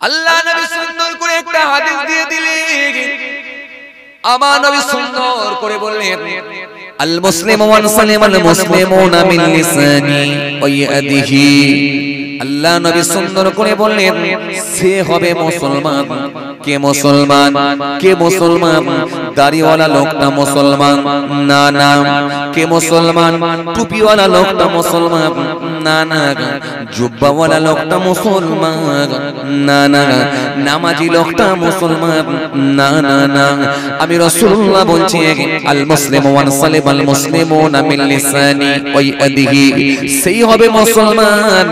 আল্লাহ নবী সুন্দর করে একটা হাদিস দিয়ে দিলেন। আমার নবী সুন্দর করে বললেন, আল মুসলিমু মান সালিমাল মুসলিমুনা মিন লিসানি ওয়া ইয়াদিহি। আল্লাহ নবী সুন্দর করে বললেন, সে হবে মুসলমান। কে মুসলমান? কে মুসলমান? দাড়িওয়ালা লোকটা মুসলমান না না। কে মুসলমান? টুপিওয়ালা লোকটা মুসলমান না না। জুব্বাওয়ালা লোকটা মুসলমান না না। নামাজি লোকটা মুসলমান না না না। আমি রাসূলুল্লাহ বলছি, আল মুসলিমু মান সালিমাল মুসলিমুনা মিন লিসানি ওয়া ইয়াদিহি। সেই হবে মুসলমান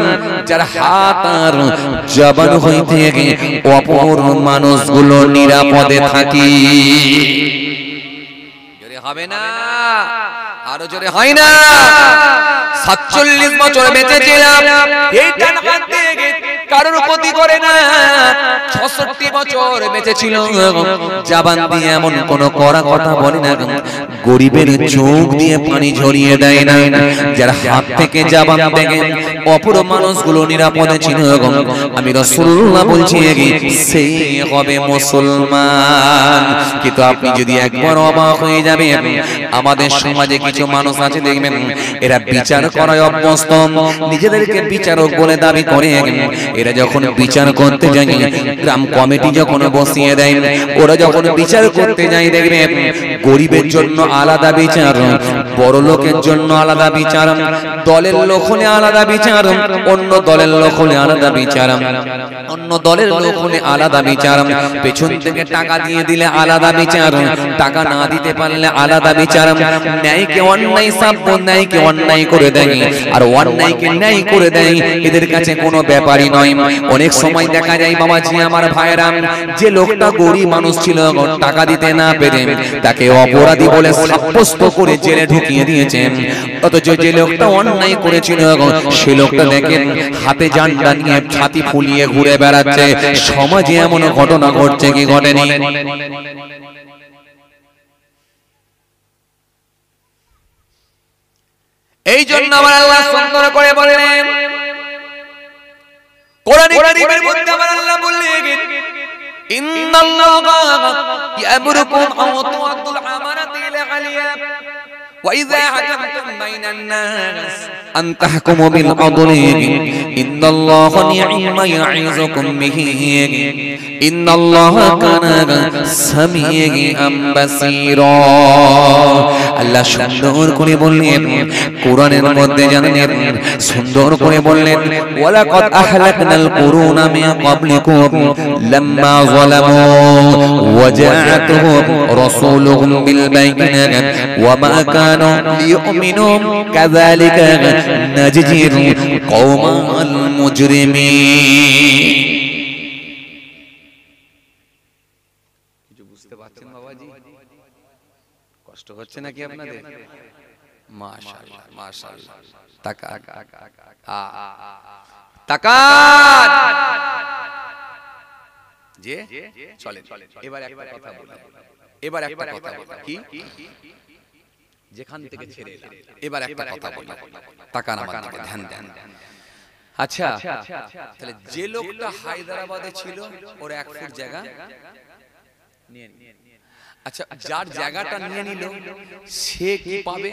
যার হাত আর জবান হইতে অপর মানুষগুলো নিরাপদে থাকে। জোরে হবে না? আরো জোরে হয় না? 47 বছর বেঁচেছিলাম, এইটা না কারোর ক্ষতি করে না। 66 বছর বেঁচেছিল, জবান দিয়ে এমন কোন কড়া কথা বলে না, গরিবের চোখ দিয়ে পানি ঝরিয়ে দেয় না, যার হাত থেকে জবান থেকে অপর মানুষগুলো নিরাপদে ছিল। আমি রাসূলুল্লাহ বলছি, সেই হবে মুসলমান। কিন্তু আপনি যদি একবার অবাক হয়ে যাবেন, আমাদের সমাজে কিছু মানুষ আছে দেখবেন, এরা বিচার করায় অভ্যস্ত, নিজেদেরকে বিচারক বলে দাবি করে। এরা যখন বিচার করতে যায়, গ্রাম কমিটি যখন বসিয়ে দেয়, ওরা যখন বিচার করতে যায় দেখবেন, গরিবের জন্য আলাদা বিচার, বড় লোকের জন্য আলাদা বিচার, দলের লোক হলে আলাদা বিচার, অন্য দলের লোক হলে আলাদা বিচার, অন্য দলের লোক হলে আলাদা বিচার, পেছন থেকে টাকা দিয়ে দিলে আলাদা বিচার, টাকা না দিতে পারলে আলাদা বিচার। ন্যায়কে অন্যায় সাব্য, ন্যায়কে অন্যায় করে দেয়, আর অন্যায়কে ন্যায় করে দেয়, এদের কাছে কোনো ব্যাপারই নয়। অনেক সময় দেখা যায় বাবাজি আমার ভাইরা, যে লোকটা গরিব মানুষ ছিল, টাকা দিতে না পেরে তাকে অপরাধী বলে সাব্যস্ত করে জেলে ঢুকিয়ে দিয়েছেন। অথচ যে লোকটা অন্যায় করেছিল, সে লোকটা দেখেন হাতে জান্ডা নিয়ে ছাতি ফুলিয়ে ঘুরে বেড়াচ্ছে। সমাজে এমন ঘটনা ঘটছে কি ঘটেনি? এই জন্য আমার আল্লাহ সুন্দর করে বলেন, কোরআন কারীমের মধ্যে আমার আল্লাহ বললেন, ইন্নাল্লাহা ইয়ামুরুকুম আন তুআদ্দুল আমানাতি ইলা আহলিহা ওয়া ইযা হাকামতুম বাইনান নাস আন তাহকুমু বিল আদলি ইন্নাল্লাহা নি'মা ইয়া'iযুকুম বিহি ইন্নাল্লাহা কানা সামিআন বাসীরা। আল্লাহ সুন্দর করে বললেন, কোরআনের মধ্যে জানেন সুন্দর করে বললেন, ওয়ালাকাদ আহলাকনাল কুরুনা মিন ক্বাবলিকুম লাম্মা যালামু ওয়া জাআতুহুম রাসূলুহুম বিল বাইয়িনাতি ওয়া মা কানু লিয়ুমিনু কাযালিকা নাজজির কওমাল মুজরিমিন। কিছু বুঝতে পারছেন বাবাজি? কষ্ট হচ্ছে নাকি আপনাদের? মাশাআল্লাহ মাশাআল্লাহ। তাকাত তাকাত যে চলে। এবার একটা কথা বলি, এবার একটা কথা বলি, কি যেখান থেকে ছেড়ে এলাম, এবার একটা কথা বলি, তাকান আমার দিকে, ধ্যান দেন। আচ্ছা, তাহলে যে লোকটা হায়দ্রাবাদে ছিল, ওর 1 ফুট জায়গা নিয়ে নিয়ে, আচ্ছা যার জায়গাটা নিয়ে নিল সে কি পাবে?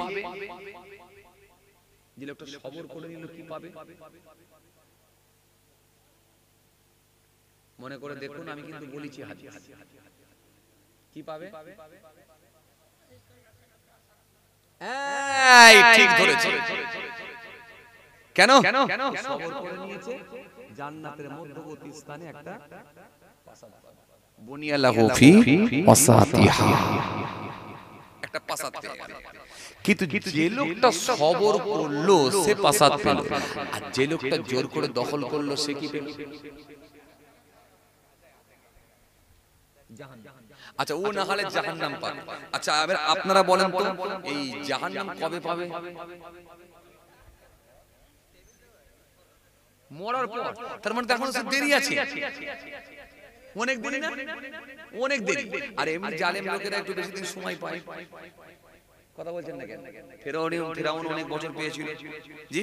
যে লোকটা সবর করে নিল কি পাবে? মনে করে দেখুন, আমি কিন্তু বলেছি হাদিস, কি পাবে? এই ঠিক ধরেছে। কেন? সবর করে নিয়েছে, জান্নাতের মধ্যবর্তী স্থানে একটা প্রাসাদ পাবে। বুনিয়া লাহু ফি ওয়াসাতিহা, একটা প্রাসাদ পেয়ে গেল। কিন্তু যে লোকটা সবর করলো সে প্রাসাদ পেল, আর যে লোকটা জোর করে দখল করলো সে কি পেল? জাহান্নাম। আচ্ছা ও না হলে জাহান্নাম পাবে। আচ্ছা এবার আপনারা বলেন তো, এই জাহান্নাম কবে পাবে? মরার পর। তার মানে এখন দেরি আছে, অনেক দেরি না? অনেক দেরি। আর এমনি জালেম লোকেরা একটু বেশি দিন সময় পায়। কথা বলছেন না কেন? ফেরাউন অনেক বছর পেয়েছিল, জি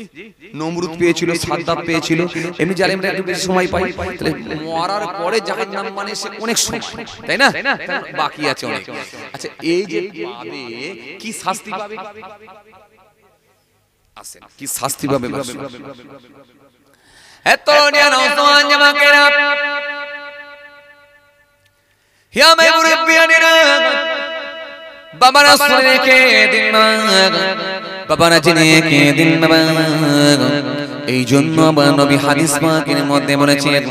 নমরুদ পেয়েছিল, সাদ্দাত পেয়েছিল, এমনি জালেমরা একটু বেশি সময় পায়, তাহলে মরার পরে জাহান্নাম মানে সে অনেক সময়, তাই না? বাকি আছে অনেক। আচ্ছা এই যে পাবে কি শাস্তি পাবে, আসেন কি শাস্তি পাবে? এত নিয়া নওজওয়ান জামাকেরা, হিয়া মে মুরব্বিয়ানিরা, বাবারা শুনে রেখে দিন না, বাবারা জেনে রেখে দিন বাবা। এই জন্য আবার নবী হাদিস পাকের মধ্যে বলেছেন,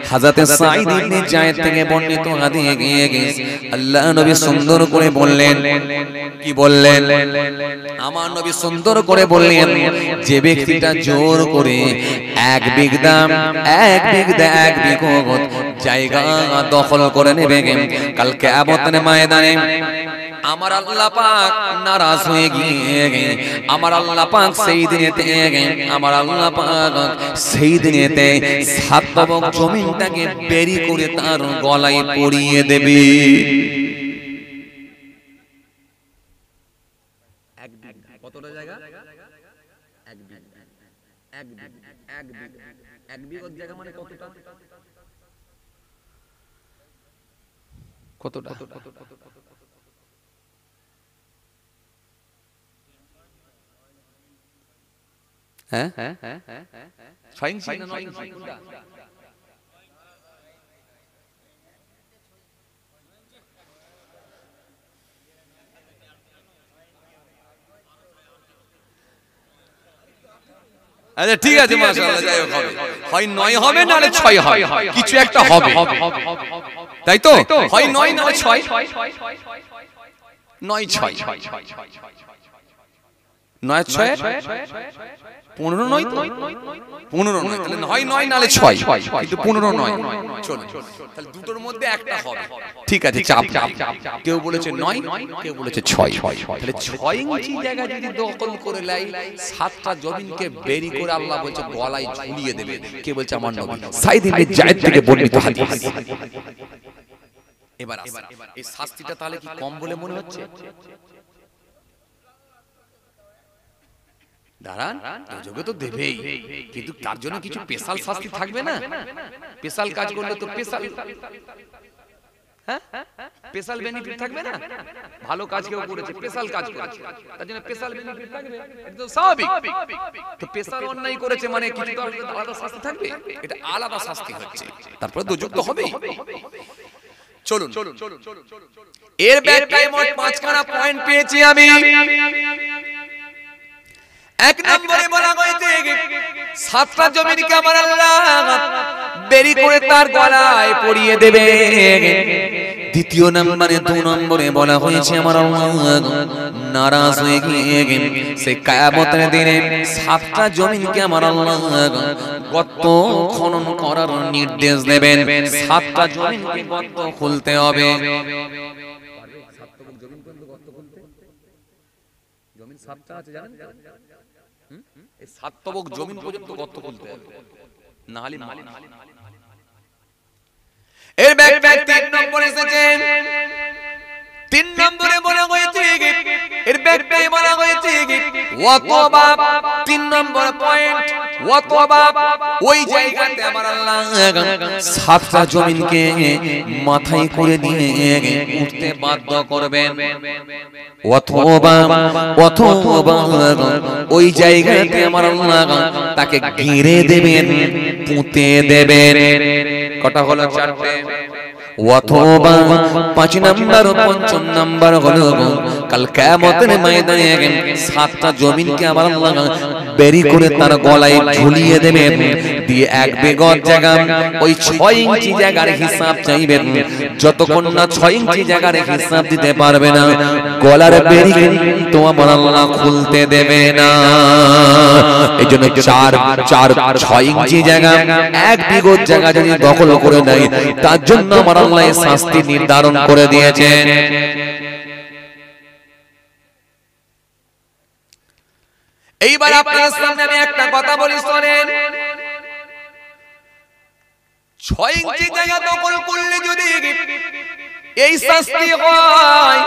হযরত সাঈদ ইবনে যায়েদ থেকে বর্ণিত হাদিস, আল্লাহ নবী সুন্দর করে বললেন, কি বললেন? আমার নবী সুন্দর করে বললেন, যে ব্যক্তিটা জোর করে এক বিঘা জায়গা দখল করে নেবে কাল কিয়ামতের ময়দানে, আমার আল্লাহ পাক নারাজ হয়ে গিয়ে, আমার আল্লাহ পাক সেই দিনেতে, আমার আল্লাহ পাক সেই দিনেতে 7 তবক জমিনটাকে বেরি করে তার গলায় পরিয়ে দেবে। কতটা জায়গা? এক বিঘা জায়গা মানে কতটা? কতটা? হ্যাঁ 6 ইঞ্চি না 9 ইঞ্চি কোনটা? আচ্ছা ঠিক আছে মাশাআল্লাহ, যাই হোক হবে, হয় 9 হবে নালে 6 হবে, কিছু একটা হবে, তাই তো? হয় 9 নালে 6, 9 6 9 6 15 নয় তো, 15 নয়, তাহলে হয় 9 নালে 6, কিন্তু 15 নয়। চলো তাহলে দুটোর মধ্যে একটা হবে, ঠিক আছে, চাপ নাই। কেউ বলেছে 9, কেউ বলেছে 6, তাহলে 6 ইঞ্চি জায়গা যদি দখল করে লাই, 7টা জমিনকে বেরি করে আল্লাহ বলছে গলায় ঝুলিয়ে দেবে। কে বলছে? আমার নবী সাঈদ ইবনে যায়েদ থেকে বর্ণিত হাদিস। এবার এই শাস্তিটা তাহলে কি কম বলে মনে হচ্ছে? দাঁড়ান, যোগ্য তো দেবেই, কিন্তু তার জন্য কিছু স্পেশাল শাস্তি থাকবে না? স্পেশাল কাজ করলে তো স্পেশাল বেনিফিট থাকবে না? ভালো কাজ কেউ করেছে, স্পেশাল কাজ করেছে, তার জন্য স্পেশাল বেনিফিট থাকবে, এটা তো স্বাভাবিক। তো স্পেশাল অন্যায় করেছে মানে কিছু তো আলাদা শাস্তি থাকবে, এটা আলাদা শাস্তি হচ্ছে, তারপরে তো যুক্ত হবেই। চলুন, এর ব্যাখ্যায় মোট 5খানা পয়েন্ট পেয়েছি আমি। এক নম্বরে বলা হয়েছে 7টা জমিনকে আমার আল্লাহ বেরি করে তার গলায় পরিয়ে দেবে। দ্বিতীয় নম্বরে 2 নম্বরে বলা হয়েছে আমার আল্লাহ নারাজ হয়ে গিয়ে সে কিয়ামতের দিনে 7টা জমিনকে আমার আল্লাহ গর্ত খনন করার নির্দেশ দেবেন। 7টা জমিনকে গর্ত খুলতে হবে। জমিন 7টা আছে জানেন? এই 7 তবক জমিন পর্যন্ত গর্ত খুলতে হবে, না হলে এর ব্যাখ্যা 3 নম্বরে এসেছে। 3 নম্বরে বলা হয়েছে, এর ব্যাখ্যায় বলা হয়েছে ওয়াতবা। 3 নম্বর পয়েন্ট ওয়াতবা, ওই জায়গাতে আমার আল্লাহ 7টা জমিনকে মাথায় করে দিয়ে উঠতে বাধ্য করবেন। ওয়াতবা ওই জায়গাতে আমার আল্লাহ তাকে ঘিরে দেবেন, পুঁতে দেবেন। কটা হলো? 4টে। অথবা 5 নম্বর 5 নম্বর হলো কাল কিয়ামতের ময়দানে 7টা জমিনকে আমার আল্লাহ বেরি করে তার গলায় ঝুলিয়ে দেবেন, দিয়ে 1 বিঘা জায়গা, ওই 6 ইঞ্চি জায়গার হিসাব চাইবেন। যতক্ষণ না 6 ইঞ্চি জায়গার হিসাব দিতে পারবে না, গলার বেরি তো আমার আল্লাহ খুলতে দেবে না। এই জন্য 6 ইঞ্চি জায়গা, 1 বিঘা জায়গা যদি দখল করে নেয়, তার জন্য আমার আল্লাহ শাস্তি নির্ধারণ করে দিয়েছেন। এইবার আপনাদের সামনে আমি একটা কথা বলি, শুনেন। 6 ইঞ্চি জায়গা দখল করলে যদি এই শাস্তি হয়,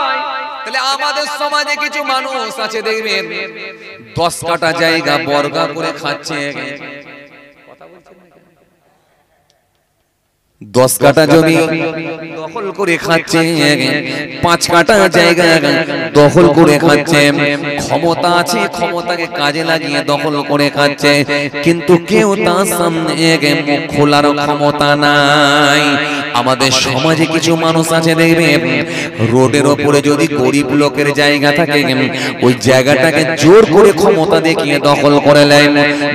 তাহলে আমাদের সমাজে কিছু মানুষ আছে দেখবেন 10 কাঠা জায়গা বর্গা করে খাচ্ছে, 10 কাঠা জমি দখল করে খাচ্ছে, 5 কাঠা জায়গা দখল করে খাচ্ছে, ক্ষমতা আছে ক্ষমতাকে কাজে লাগিয়ে দখল করে খাচ্ছে, কিন্তু কেউ তার সামনে মুখ খোলার ক্ষমতা নাই। আমাদের সমাজে কিছু মানুষ আছে দেখবেন রোডের ওপরে যদি গরিব লোকের জায়গা থাকে ওই জায়গাটাকে জোর করে ক্ষমতা দেখিয়ে দখল করে নেয়।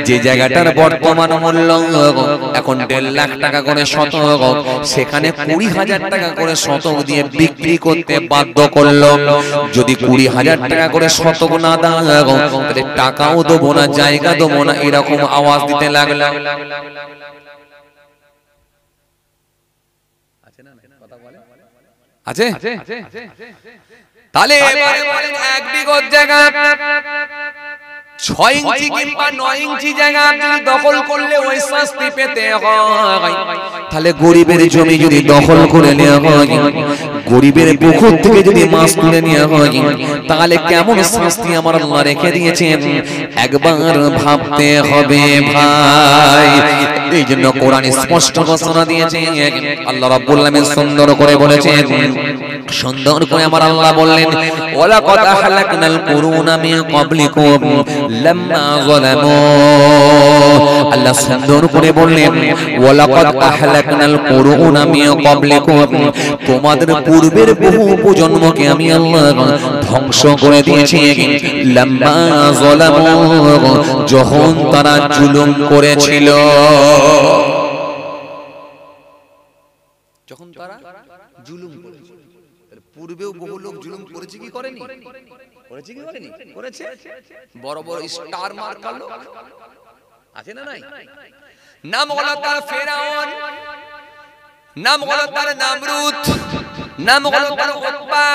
যে জায়গাটার বর্তমান মূল্য এখন 1.5 লাখ টাকা করে শতক, সেখানে 20,000 টাকা করে শতক দিয়ে বিক্রি করতে বাধ্য করলো। যদি 20,000 টাকা করে শতক না দাও তাহলে টাকাও দেবো না, জায়গা দেবো না, এরকম আওয়াজ দিতে লাগলো। আছে তাহলে এক বিঘত জায়গা 6 ইঞ্চি কিংবা 9 ইঞ্চি জায়গা যদি দখল করলে ওই শাস্তি পেতে হয়। তাহলে গরিবের জমি যদি দখল করে নেওয়া হয়, গরিবের পুকুর থেকে যদি মাছ তুলে নেওয়া হয়, তাহলে কেমন শাস্তি আমার আল্লাহ রেখে দিয়েছেন একবার ভাবতে হবে ভাই। এই জন্য কোরআন স্পষ্ট ঘোষণা দিয়েছে, আল্লাহ রাব্বুল আলামিন সুন্দর করে বলেছেন, সুন্দর করে আমার আল্লাহ বললেন ওয়ালাকাদ আহলাকনাল কুরুনা মিন ক্বাবলিকুম লাম্মা যালামু। আল্লাহ সুন্দর করে বললেন ওয়ালাকাদ আহলাকনাল কুরুনা মিন ক্বাবলিকুম, তোমাদের পূর্বের বহু প্রজন্মকে আমি আল্লাহ ধ্বংস করে দিয়েছি লাম্মা যালামু, যখন তারা জুলুম করেছিল। যখন তারা জুলুম করেছিল, পূর্বেও বহু লোক জুলুম করেছে কি করেনি? করেছে কি করেনি? করেছে। বড় বড় স্টার মার্কা লোক আছে না নাই? নাম হলো তার ফেরাউন, নাম হলো তার নামরুদ, নাম হলো তার উতবা,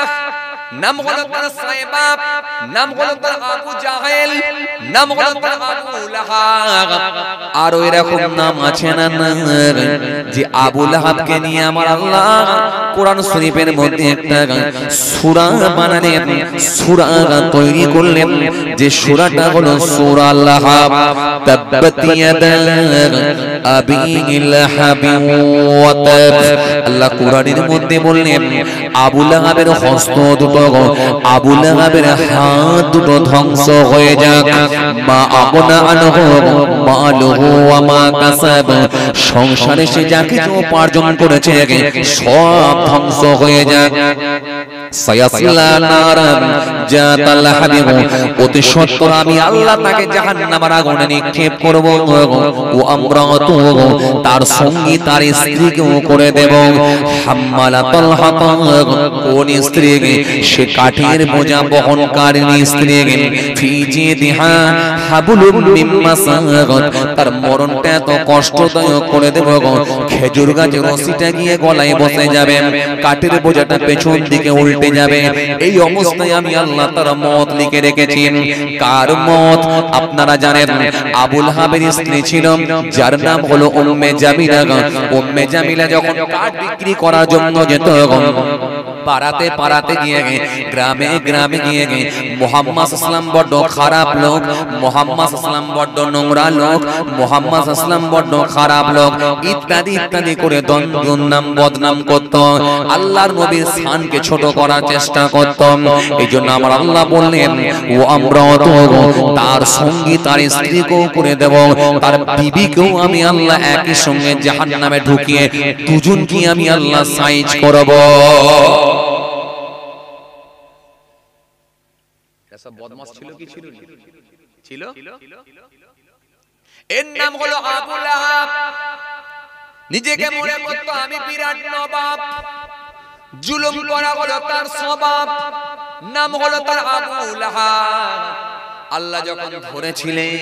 নাম হলো তার সাইবা, নাম হলো তার আবু জাহেল, নাম হলো তার আবু লাহাব। আর এরকম নাম আছে না যে আবু লাহাবকে নিয়ে আমার আল্লাহ কোরআন শরীফের মধ্যে একটা সূরা বানালেন, সূরা তৈরি করলেন, যে সূরাটা হলো সূরা লাহাব। তাব্বাত ইয়াদা আবি লাহাব ওয়া তাব। আল্লাহ কোরআনের মধ্যে বললেন আবু লাহাবের হস্ত দুটো, আবু লাহাবের হাত দুটো ধ্বংস হয়ে যাক। মা আগনা আনহু মালুহু ওয়া মা কাসাব, সংসারে সে যা কিছু উপার্জন করেছে সব ধ্বংস হয়ে যাক। সায়াসলা নারান জাতাল হাবিব, অতি সত্বর আমি আল্লাহ তাকে জাহান্নামের আগুনে নিক্ষেপ করব। ও আমরাতু, তার সঙ্গী তার স্ত্রীকেও করে দেব হাম্মালাতুল হাতাব। কোন স্ত্রী? সে কাঠের বোঝা বহনকারিণী স্ত্রী। ফি জিদিহা হাবলুম মিন মাসাদ, তার মরণটা এত কষ্টদায়ক করে দেব, খেজুর গাছের রশিটা গিয়ে গলায় বসে যাবে, কাঠের বোঝাটা পেছন দিকে উল্টে যাবে। এই অবস্থায় আমি আল্লাহ তার মত লিখে রেখেছি। কার মত? আপনারা জানেন আবুল হাবের স্ত্রী ছিল যার নাম হলো উম্মে জামিলা। উম্মে জামিলা যখন কাঠ বিক্রি করার জন্য যেত, পাড়াতে পাড়াতে গিয়ে গ্রামে গ্রামে গিয়ে মুহাম্মদ সাল্লাল্লাহু আলাইহি ওয়াসাল্লাম বড় খারাপ লোক, মুহাম্মদ সাল্লাল্লাহু আলাইহি ওয়াসাল্লাম বড় নোংরা লোক, মুহাম্মদ সাল্লাল্লাহু আলাইহি ওয়াসাল্লাম বড় খারাপ লোক ইত্যাদি ইত্যাদি করে দুর্নাম বদনাম করত, আল্লাহর নবীর শানকে ছোট করার চেষ্টা করত। এইজন্য আমার আল্লাহ বললেন ও আমরা তার সঙ্গী তার স্ত্রীকেও করে দেব, তার বিবিকেও আমি আল্লাহ একই সঙ্গে জাহান্নামে ঢুকিয়ে দুজনকে আমি আল্লাহ সাইজ করব। সব বদমাশ ছিল কি ছিল? ছিল। এর নাম হলো আবু লাহাব। নিজেকে মনে করতো আমি বিরাট নবাব, জুলুম করা হলো তার স্বভাব, নাম হলো তার আবু লাহাব। আল্লাহ যখন ধরেছিলেন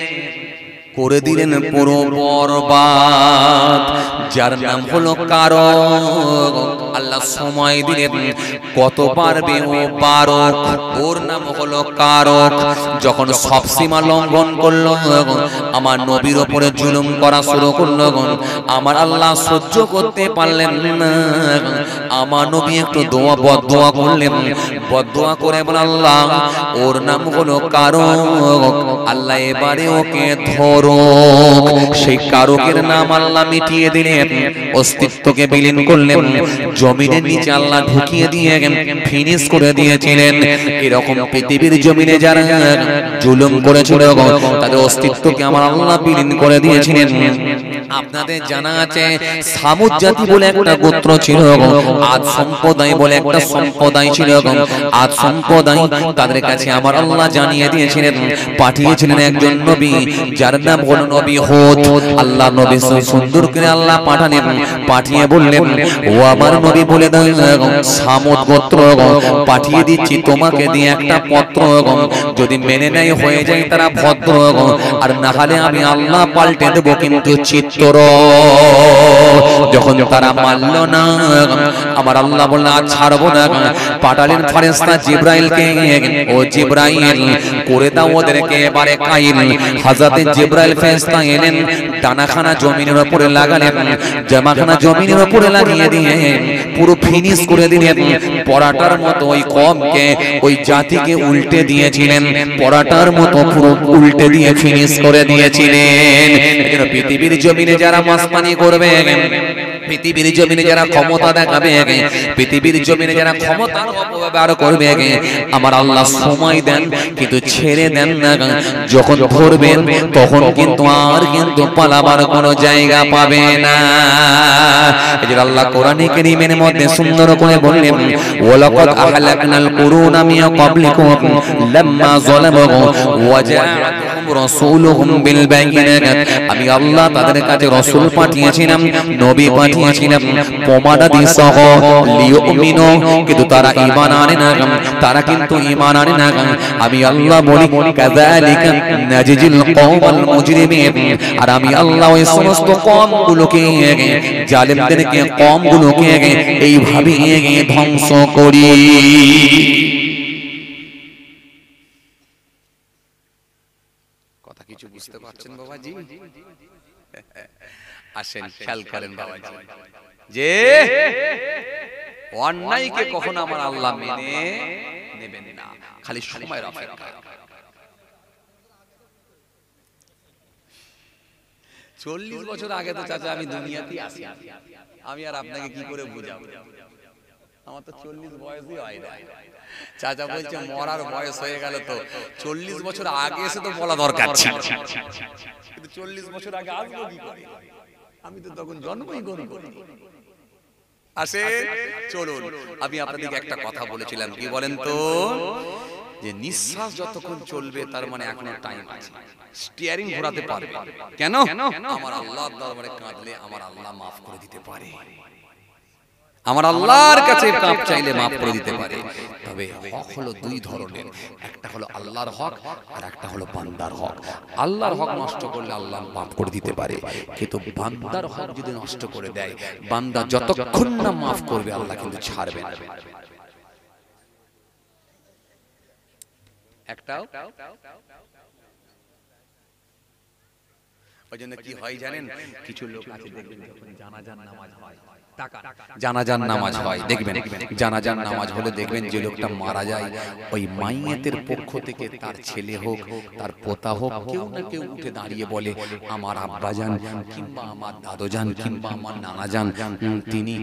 করে দিলেন পুরো বরবাদ। যার নাম হলো কারক, আল্লাহ সময় দিলেন কত পারবে ও বারক, ওর নাম হলো কারক। যখন সব সীমা লঙ্ঘন করলো, আমার নবীর ওপরে জুলুম করা শুরু করলো, আমার আল্লাহ সহ্য করতে পারলেন না। আমার নবী একটু বদদোয়া করলেন, বদদোয়া করে বলেন আল্লাহ ওর নাম হলো কারক, আল্লাহ এবারে ওকে ধরো। সেই কারকের নাম আল্লাহ মিটিয়ে দিলেন, অস্তিত্বকে বিলীন করলেন, জমিনের নিচে আল্লাহ ঢুকিয়ে দিয়ে ফিনিশ করে দিয়েছিলেন। এরকম পৃথিবীর জমিনে যারা জুলুম করেছিল তাদের অস্তিত্বকে আমার আল্লাহ বিলীন করে দিয়েছিলেন। আপনাদের জানা আছে সামুদ জাতি বলে একটা গোত্র ছিল, আদ সম্প্রদায় বলে একটা সম্প্রদায় ছিল। আদ সম্প্রদায় তাদের কাছে আমার আল্লাহ জানিয়ে দিয়েছিলেন, পাঠিয়েছিলেন একজন নবী যার নাম হলো নবী হুদ। আল্লাহ নবী সুন্দর করে আল্লাহ পাঠালেন, পাঠিয়ে বললেন ও আমার নবী বলে দাও সামুদ গোত্র পাঠিয়ে দিচ্ছি তোমাকে দিয়ে একটা পত্র, যদি মেনে নেয় হয়ে যায় তারা ভদ্র, আর না হলে আমি আল্লাহ পাল্টে দেবো কিন্তু চিত্র। যখন তারা মানল না, আমার আল্লাহ বললেন আজ ছাড়বো না। পাঠালেন ফেরেশতা জিবরাইলকে, ও জিবরাইল করে দাও ওদেরকে এবারে কাইল। হযরত জিবরাইল ফেরেশতা এলেন, ডানাখানা জমিনের উপরে লাগালেন, জামাখানা জমিনের উপরে লাগিয়ে দিয়ে পুরো ফিনিশ করে দিলেন। পরাটার মতো ওই কওমকে, ওই জাতিকে উল্টে দিয়েছিলেন, পরাটার মতো পুরো উল্টে দিয়ে ফিনিশ করে দিয়েছিলেন। পৃথিবীর জমিনে যারা মাসপানি করবে, পৃথিবীর জমিনে যারা ক্ষমতা দেখাবে, পৃথিবীর জমিনে যারা ক্ষমতার অপব্যবহার করবে, আমার আল্লাহ সময় দেন কিন্তু ছেড়ে দেন না। যখন ধরবেন তখন কিন্তু আর কিন্তু পালাবার কোনো জায়গা পাবে না। এজন্য আল্লাহ কোরআনে কারীমের মধ্যে সুন্দর করে বললেন ওয়ালাকাদ আহলাকনাল কুরুনা মিন ক্বাবলিকুম লাম্মা যালামু ওয়া জাআতুহুম রাসূলুহুম বিল বাইয়িনাত। আমি আল্লাহ তাদের কাছে রাসূল পাঠিয়েছিলাম, নবী পাঠিয়েছিলাম প্রমাণাদি সহ লিউমিনু, কিন্তু তারা ঈমান আনে না, তারা কিন্তু ঈমান আনে না। আমি আল্লাহ বলি কাযালিকা নাজিজিল কওমাল মুজরিমিন, আর আমি আল্লাহ ওই সমস্ত কওমগুলোকে, জালেমদেরকে, কওমগুলোকে এইভাবে ধ্বংস করি। কথা কিছু বুঝতে পারছেন বাবাজি? আসেন খেয়াল করেন বাবাজি, যে অন্যায়কে কখনো আমার আল্লাহ মেনে নেবেন না, খালি সময়ের অপেক্ষা। 40 বছর আগে তো চাচা আমি দুনিয়াতেই আসি, আমি আর আপনাকে কি করে বুঝাবো? আমার তো 40 বয়সই হয় না। চাচা বলছে মরার বয়স হয়ে গেল, তো 40 বছর আগে এসে তো বলা দরকার ছিল, কিন্তু 40 বছর আগে আসবো কি করে? আমি তো তখন জন্মই করিনি। আসে চলুন, আমি আপনাদেরকে একটা কথা বলেছিলাম, কি বলেন তো, যে নিঃশ্বাস যতক্ষণ চলবে তার মানে এখনো টাইম আছে, স্টিয়ারিং ঘোরাতে পারবে। কেন? আমার আল্লাহর দরবারে কাঁদলে আমার আল্লাহ মাফ করে দিতে পারে, আমার আল্লাহর কাছে কাপ চাইলে মাফ করে দিতে পারে। তবে হক হলো দুই ধরনের, একটা হলো আল্লাহর হক আর একটা হলো বান্দার হক। আল্লাহর হক নষ্ট করলে আল্লাহ মাফ করে দিতে পারে, কিন্তু বান্দার হক যদি নষ্ট করে দেয়, বান্দা যতক্ষণ না মাফ করবে আল্লাহ কিন্তু ছাড়বে না। একটাও ওই জন্য কি হয় জানেন, কিছু লোক আছে দেখবেন যখন জানাজার নামাজ হয়, জানাজার নামাজ হয়, দেখবেন জানাজার নামাজ হলে দেখবেন যে লোকটা মারা যায়, ওই মাইয়াতের পক্ষ থেকে তার ছেলে হোক, তার পোতা হোক, কেউ না কেউ উঠে দাঁড়িয়ে বলে আমার আব্বাজান কিংবা আমার দাদুজান কিংবা আমার নানাজান তিনি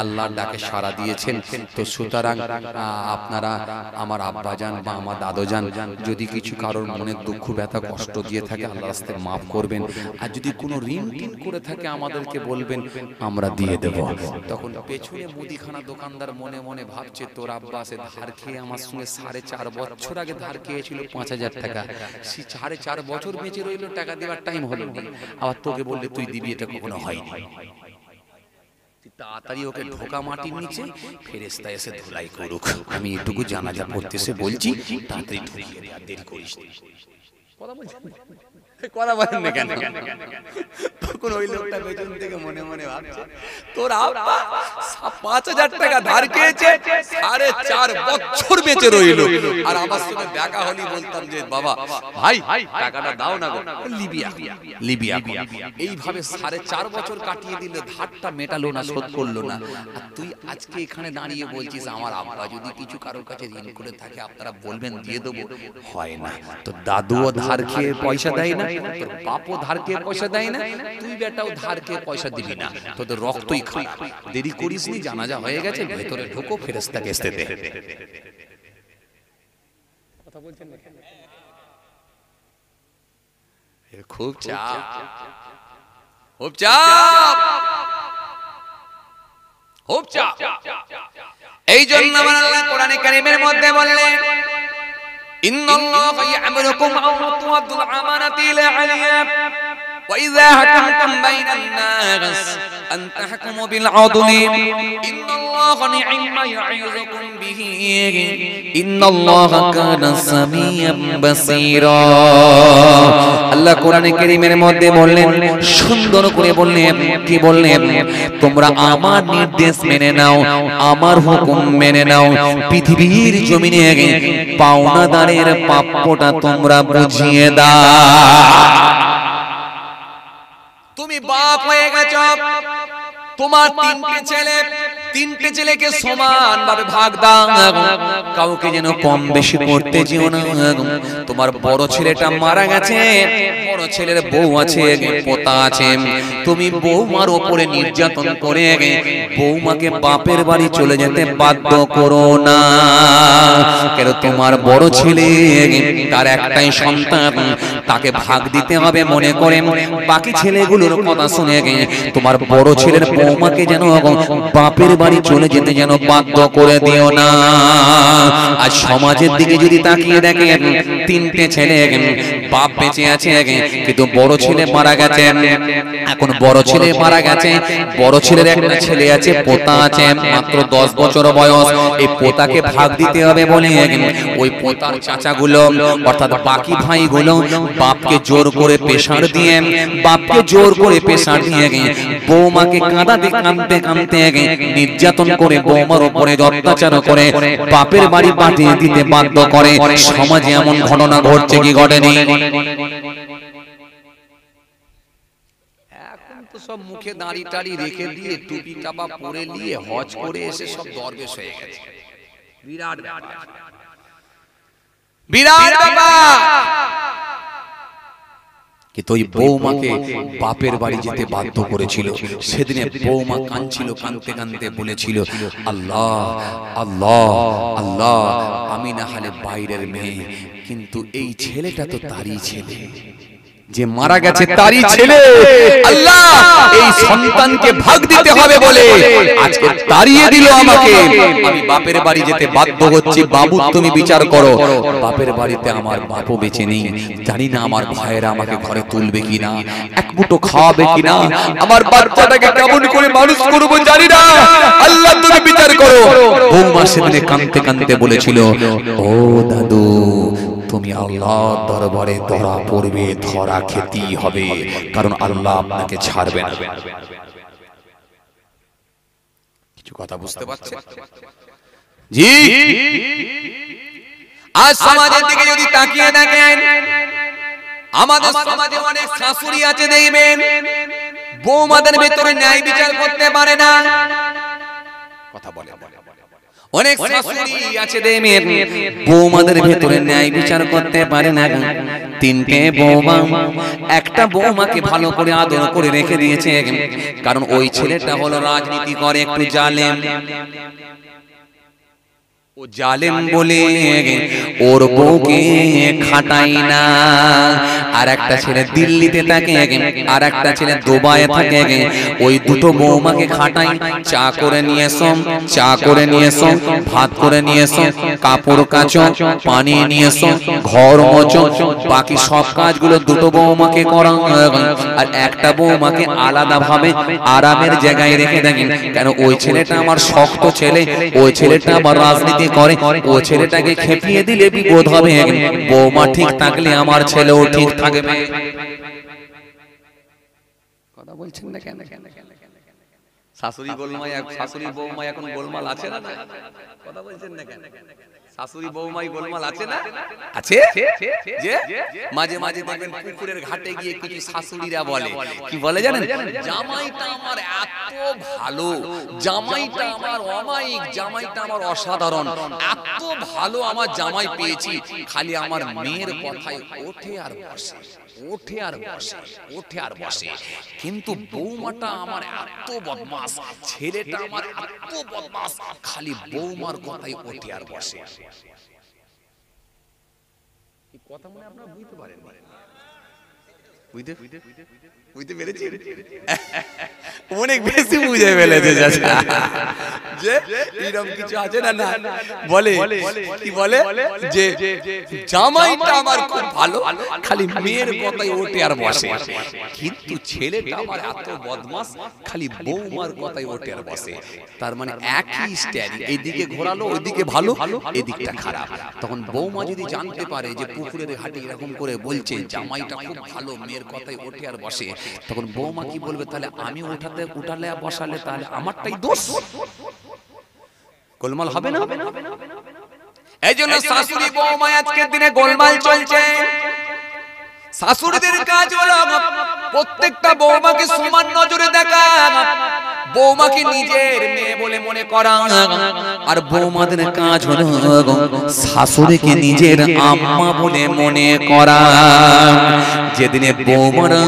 আল্লাহর ডাকে সাড়া দিয়েছেন, তো সুতরাং আপনারা আমার আব্বাজান বা আমার দাদুজান যদি কিছু কারোর মনে দুঃখ ব্যথা কষ্ট দিয়ে থাকে আল্লাহর রাস্তায় মাফ করবেন, আর যদি কোনো ঋণ টিন করে থাকে আমাদেরকে বলবেন, আমরা দিয়ে দেব। তখন পেছনে মুদিখানা দোকানদার মনে মনে ভাবছে তোর আব্বা সে ধার খেয়ে আমার সঙ্গে 4.5 বছর আগে ধার খেয়েছিল 5000 টাকা, সে 4.5 বছর বেঁচে রইল, টাকা দেওয়ার টাইম হলো না, আবার তোকে বললে তুই দিবি, এটা কখনো হয়নি। তাড়াতাড়ি ওকে ঢোকা মাটির নিচে, ফেরেশতা এসে ধুলাই করুক, আমি এটুকু জানাজা পড়তেছে বলছি, তাড়াতাড়ি ঢুকিয়ে দে, আর দেরি করিস না। কথা বলছেন কথা বলেন না কেন? তখন ওই লোকটা পেছন থেকে মনে মনে ভাবছে তোর আব্বা ৫,০০০ টাকা ধার খেয়েছে, ৪.৫ বছর বেঁচে রইল। আর আমার সঙ্গে দেখা হলি বলতাম যে বাবা ভাই টাকাটা দাও না গো, লিবিয়া লিবিয়া। এইভাবে ৪.৫ বছর কাটিয়ে দিল, ধারটা মেটালো না, শোধ করলো না। আর তুই আজকে এখানে দাঁড়িয়ে বলছিস আমার আব্বা যদি কিছু কারোর কাছে ঋণ করে থাকে আপনারা বলবেন দিয়ে দেবো। হয় না, তো দাদুও ধার খেয়ে পয়সা দেয় না, তোর বাপও ধার খেয়ে পয়সা দেয় না, তুই বেটাও ধার খেয়ে পয়সা দিবি না, তোদের রক্তই খায়। দেরি করিস নি, জানাজা হয়ে গেছে, ভেতরে ঢোকো, ফেরেশতা কেসতে দে। কথা বলছেন না কেন? খুব চাপ, খুব চাপ, খুব চাপ। এই জন্য আমার আল্লাহ কোরআনে কারীমের মধ্যে বললেন ইন্নাল্লাহা ইয়া'মুরুকুম আন তু'আদ্দুল আমানাতি ইলা আহলিহা ওয়া ইযা হাকামতুম বাইনান নাস আন তাহকুমু বিল আদলি ইন্নাল্লাহা নি'মা ইয়া'ইযুকুম বিহি ইন্নাল্লাহা কানা সামিয়াম বাসীরা। আল্লাহ কোরআনে কারীমের মধ্যে বললেন, সুন্দর করে বললেন, কি বললেন? তোমরা আমার নির্দেশ মেনে নাও, আমার হুকুম মেনে নাও, পৃথিবীর জমিনে পাওনাদারের প্রাপ্যটা তোমরা বুঝিয়ে দাও। তুমি বাপ হয়ে গেছো, তোমার তিনটে ছেলেকে সমান ভাবে ভাগ দাও, কাউকে যেন কম বেশি করতে যেও না। তোমার বড় ছেলেটা মারা গেছে, বড় ছেলের বউ আছে, পোতা আছে, তুমি বৌমার উপরে নির্যাতন করে বৌমাকে বাপের বাড়ি চলে যেতে বাধ্য করো না। কেন তোমার বড় ছেলে তার একটাই সন্তান, তাকে ভাগ দিতে হবে মনে করে বাকি ছেলেগুলোর কথা শুনে তোমার বড় ছেলের বৌমাকে যেন বাপের বাড়ি চলে যেতে যেন বাধ্য করে দিও না। আজ সমাজের দিকে যদি তাকিয়ে দেখেন, তিনটে ছেলে, বাপ বেঁচে আছে কিন্তু বড় ছেলে মারা গেছে। এখন বড় ছেলে মারা গেছে, বড় ছেলের একটা ছেলে আছে, পোতা আছে, মাত্র 10 বছর বয়স। এই পোতাকে ভাগ দিতে হবে বলে ওই পোতার চাচাগুলো অর্থাৎ বাকি ভাইগুলো বাপকে জোর করে প্রেসার দিয়ে, বাপকে জোর করে প্রেসার দিয়ে বৌমাকে কাঁদাতে কাঁদতে কাঁদতে নির্যাতন করে বৌমার উপরে অত্যাচার করে বাপের বাড়ি পাঠিয়ে দিতে বাধ্য করে। সমাজে এমন ঘটনা ঘটছে কি ঘটেনি? এখন তো সব মুখে দাড়ি টাড়ি রেখে দিয়ে টুপি টাপা পরে নিয়ে হজ করে এসে সব দরবেশ হয়ে গেছে। বিরাট ব্যাপার, বিরাট ব্যাপার। কিন্তু ওই বৌমাকে বাপের বাড়ি যেতে বাধ্য করেছিল। সেদিনে বৌমা কাঁদছিল, কাঁদতে কাঁদতে বলেছিল, আল্লাহ আল্লাহ আল্লাহ, আমি না হলে বাইরের মেয়ে, কিন্তু এই ছেলেটা তো তারই ছেলে, যে মারা গেছে তারই ছেলে। আল্লাহ এই সন্তানকে ভাগ দিতে হবে বলে আজকে তাড়িয়ে দিল আমাকে, আমি বাপের বাড়ি যেতে বাধ্য হচ্ছি। বাবু তুমি বিচার করো, বাপের বাড়িতে আমার বাপও বেঁচে নেই, জানি না আমার ভাইয়েরা আমাকে ঘরে তুলবে কিনা, এক মুঠো খাওয়াবে কিনা, আমার বাচ্চাটাকে কেমন করে মানুষ করবো জানি না, আল্লাহ তুমি বিচার করো। বৌমা সেদিনে কাঁদতে কাঁদতে বলেছিল, ও দাদু তুমি আল্লাহর দরবারে ধরা পড়বে, ধরা খেতেই হবে, কারণ আল্লাহ আপনাকে ছাড়বে না। কিছু কথা বুঝতে পারছেন? জি। আজ সমাজের দিকে যদি তাকিয়ে দেখেন, আমাদের সমাজে অনেক শাশুড়ি আছে দেখবেন বৌমাদের ভেতরে ন্যায় বিচার করতে পারে না। কথা বলে অনেক শাশুড়ি আছে দেখবেন বৌমাদের ভেতরে ন্যায় বিচার করতে পারে না। তিনটে বৌমা, একটা বৌমাকে ভালো করে আদর করে রেখে দিয়েছে, কারণ ওই ছেলেটা হলো রাজনীতি করে, একটু জালেম। ও জালেম বলে ওর বউকে খাটাই না। আর একটা ছেলে দিল্লিতে থাকে, আর একটা ছেলে দুবাইয়ে থাকে, ওই দুটো বৌমাকে খাটাই, চা করে নিয়ে এসো, চা করে নিয়ে এসো, ভাত করে নিয়ে এসো, কাপড় কাচো, পানি নিয়ে এসো, ঘর মোছো, বাকি সব কাজগুলো দুটো বৌমাকে করাও। আর একটা বৌমাকে আলাদা ভাবে আরামের জায়গায় রেখে দেখেন, কেন ওই ছেলেটা আমার শক্ত ছেলে, ওই ছেলেটা আমার রাজনীতি মাখামাখি করে ও ছেলেটাকে খেপিয়ে দিলে বিপদ হবে, বৌমা ঠিক থাকলে আমার ছেলেও ঠিক থাকবে। কথা বলছেন না কেন? শাশুড়ি গোলমাই, শাশুড়ি বৌমাই এখন গোলমাল আছে না? কথা বলছেন না কেন? শাশুড়ি বৌমাই গোলমাল আছে না? আছে। যে মাঝে মাঝে দেখবেন পুকুরের ঘাটে গিয়ে কিছু শাশুড়িরা বলে, কি বলে জানেন? জামাইটা আমার এত ভালো, জামাইটা আমার অমায়িক, জামাইটা আমার অসাধারণ, এত ভালো আমার জামাই পেয়েছি, খালি আমার মেয়ের কথায় ওঠে আর বসে, ওঠে আর বসে, ওঠে আর বসে। কিন্তু বৌমাটা আমার এত বদমাস, ছেলেটা আমার এত বদমাস, খালি বৌমার কথায় ওঠে আর বসে। কি কথা মনে আপনারা বুঝতে পারেন? বুঝতে পেরেছি? অনেক বেশি বুঝে ফেলেছে যে এরকম কিছু আছে না? না বলে, কি বলে যে জামাইটা আমার খুব ভালো, খালি মেয়ের কথাই ওঠে আর বসে, কিন্তু ছেলেটা আমার এত বদমাস, খালি বৌমার কথাই ওঠে আর বসে। তার মানে একই স্টাইল, এইদিকে ঘোরালো, ওইদিকে ভালো, এদিকটা খারাপ। তখন বৌমা যদি জানতে পারে যে পুকুরের ঘাটে এরকম করে বলছে জামাইটা খুব ভালো, মেয়ের কথাই ওঠে আর বসে, তখন বৌমা কি বলবে? তাহলে আমি উঠালে বসালে তাহলে আমারটাই দোষ, গোলমাল হবে না? এই জন্য শাশুড়ি বৌমা আজকের দিনে গোলমাল চলছে। শাশুড়িদের কাজ হলো প্রত্যেকটা বৌমাকে সমান নজরে দেখা, বৌমাকে নিজের মেয়ে বলে মনে করা, আর বৌমাদের কাজ হলো শাশুড়িকে নিজের আম্মা বলে মনে করা। যেদিনে বৌমারা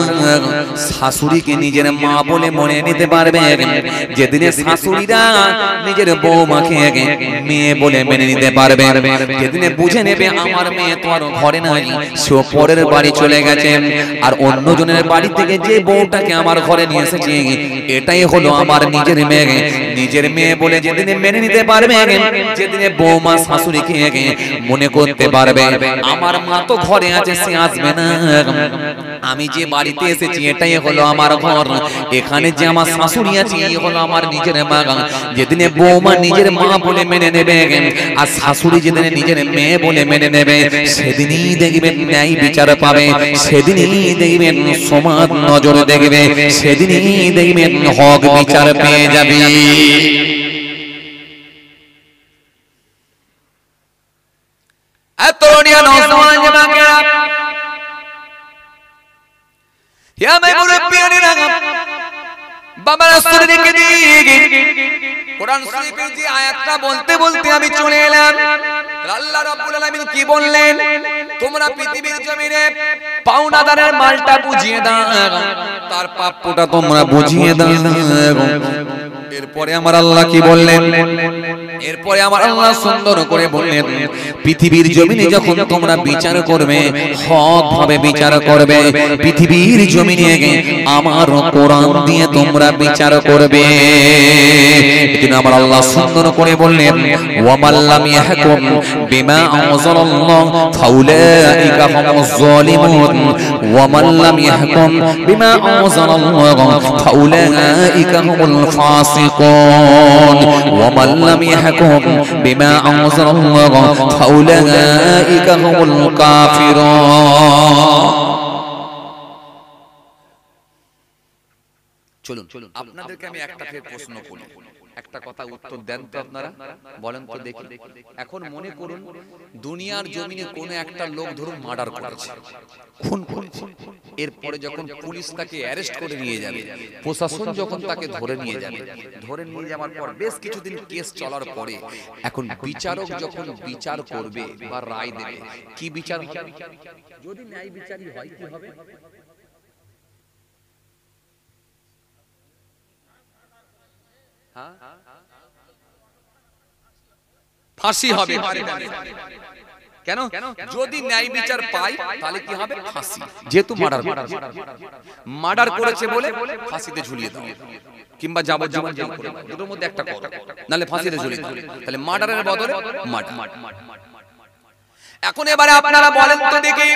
শাশুড়িকে নিজের মা বলে মনে নিতে পারবে, যেদিনে শাশুড়িরা নিজের বৌমাকে মেয়ে বলে মেনে নিতে পারবে, যেদিনে বুঝে নেবে আমার মেয়ে তো আর ঘরে নাই, সে পরের বাড়ি চলে গেছে, আর অন্যজনের বাড়ি থেকে যে বউটাকে আমার ঘরে নিয়ে এসেছে এটাই হলো আমার নিজের মেয়ে, নিজের মেয়ে বলে যেদিনে মেনে নিতে পারবে, যেদিনে বৌমা শাশুড়িকে মনে করতে পারবে আমার মা তো ঘরে আছে, সে আসবে না, আমি যে বাড়িতে এসেছি এটাই হলো আমার ঘর, এখানে যে আমার শাশুড়ি আছে এই হলো আমার নিজের মা। যেদিনে বৌমা নিজের মা বলে মেনে নেবে আর শাশুড়ি যেদিনে নিজের মেয়ে বলে মেনে নেবে, সেদিনই দেখবেন ন্যায় বিচার পাবে, সেদিনই দেখবেন সমান নজরে দেখবে, সেদিনই দেখবেন হক বিচার পেয়ে যাবে। এতনিয়া নওজওয়ান জামাকেরা, ইয়া মেমুরে পিয়ানিরা, বাবা রাসূল রেখে দিয়ে কোরআন শরীফের যে আয়াতটা বলতে বলতে আমি চলে এলাম। আল্লাহ রাব্বুল আলামিন কি বললেন? তোমরা পৃথিবীর জমিনে পাওনাদারের মালটা বুঝিয়ে দাও, তার প্রাপ্যটা তোমরা বুঝিয়ে দাও। এরপরে আমার আল্লাহ কি বললেন? এরপরে আমার আল্লাহ সুন্দর করে বললেন, পৃথিবীর জমিনে যখন তোমরা বিচার করবে, হক ভাবে বিচার করবে, পৃথিবীর জমিনে আমার কোরআন দিয়ে তোমরা বিচার করবে। এজন্য আমার আল্লাহ সুন্দর করে বললেন, ওয়া মাল্লাম ইয়াহকুম বিমা আনজালাল্লাহ ফাউলাইকা হুমুজ যালিমুন, ওয়া মাল্লাম ইয়াহকুম বিমা আনজালাল্লাহ ফাউলাইকা হুমুল ফাসিকুন, ওয়া মাল্লাম ইয়াহকুম বিমা আনজালাল্লাহ ফাউলাইকা হুমুল কাফিরুন। চলুন আপনাদেরকে আমি একটা প্রশ্ন করি, একটা কথা উত্তর দেন তো আপনারা, বলেন তো দেখি। এখন মনে করুন দুনিয়ার জমিনে কোন একটা লোক ধরুন মার্ডার করেছে, খুন করেছে, এরপরে যখন পুলিশ তাকে অ্যারেস্ট করে নিয়ে যাবে, প্রশাসন যখন তাকে ধরে নিয়ে যাবে, ধরে নিয়ে যাওয়ার পর বেশ কিছুদিন কেস চলার পরে এখন বিচারক যখন বিচার করবে বা রায় দেবে, কি বিচার হবে? যদি ন্যায় বিচারই হয় কি হবে? ফাঁসি হবে। কেন? যদি ন্যায় বিচার পাই তাহলে কি হবে? ফাঁসি। যেহেতু মার্ডার করেছে বলে ফাঁসিতে ঝুলিয়ে দাও, কিংবা যাবজ্জীবন জেল করে দাও, দুটোর মধ্যে একটা করো, নালে ফাঁসিতে ঝুলিয়ে দাও। তাহলে মার্ডারের বদলে মার্ডার। এখন এবারে আপনারা বলেন তো দেখি,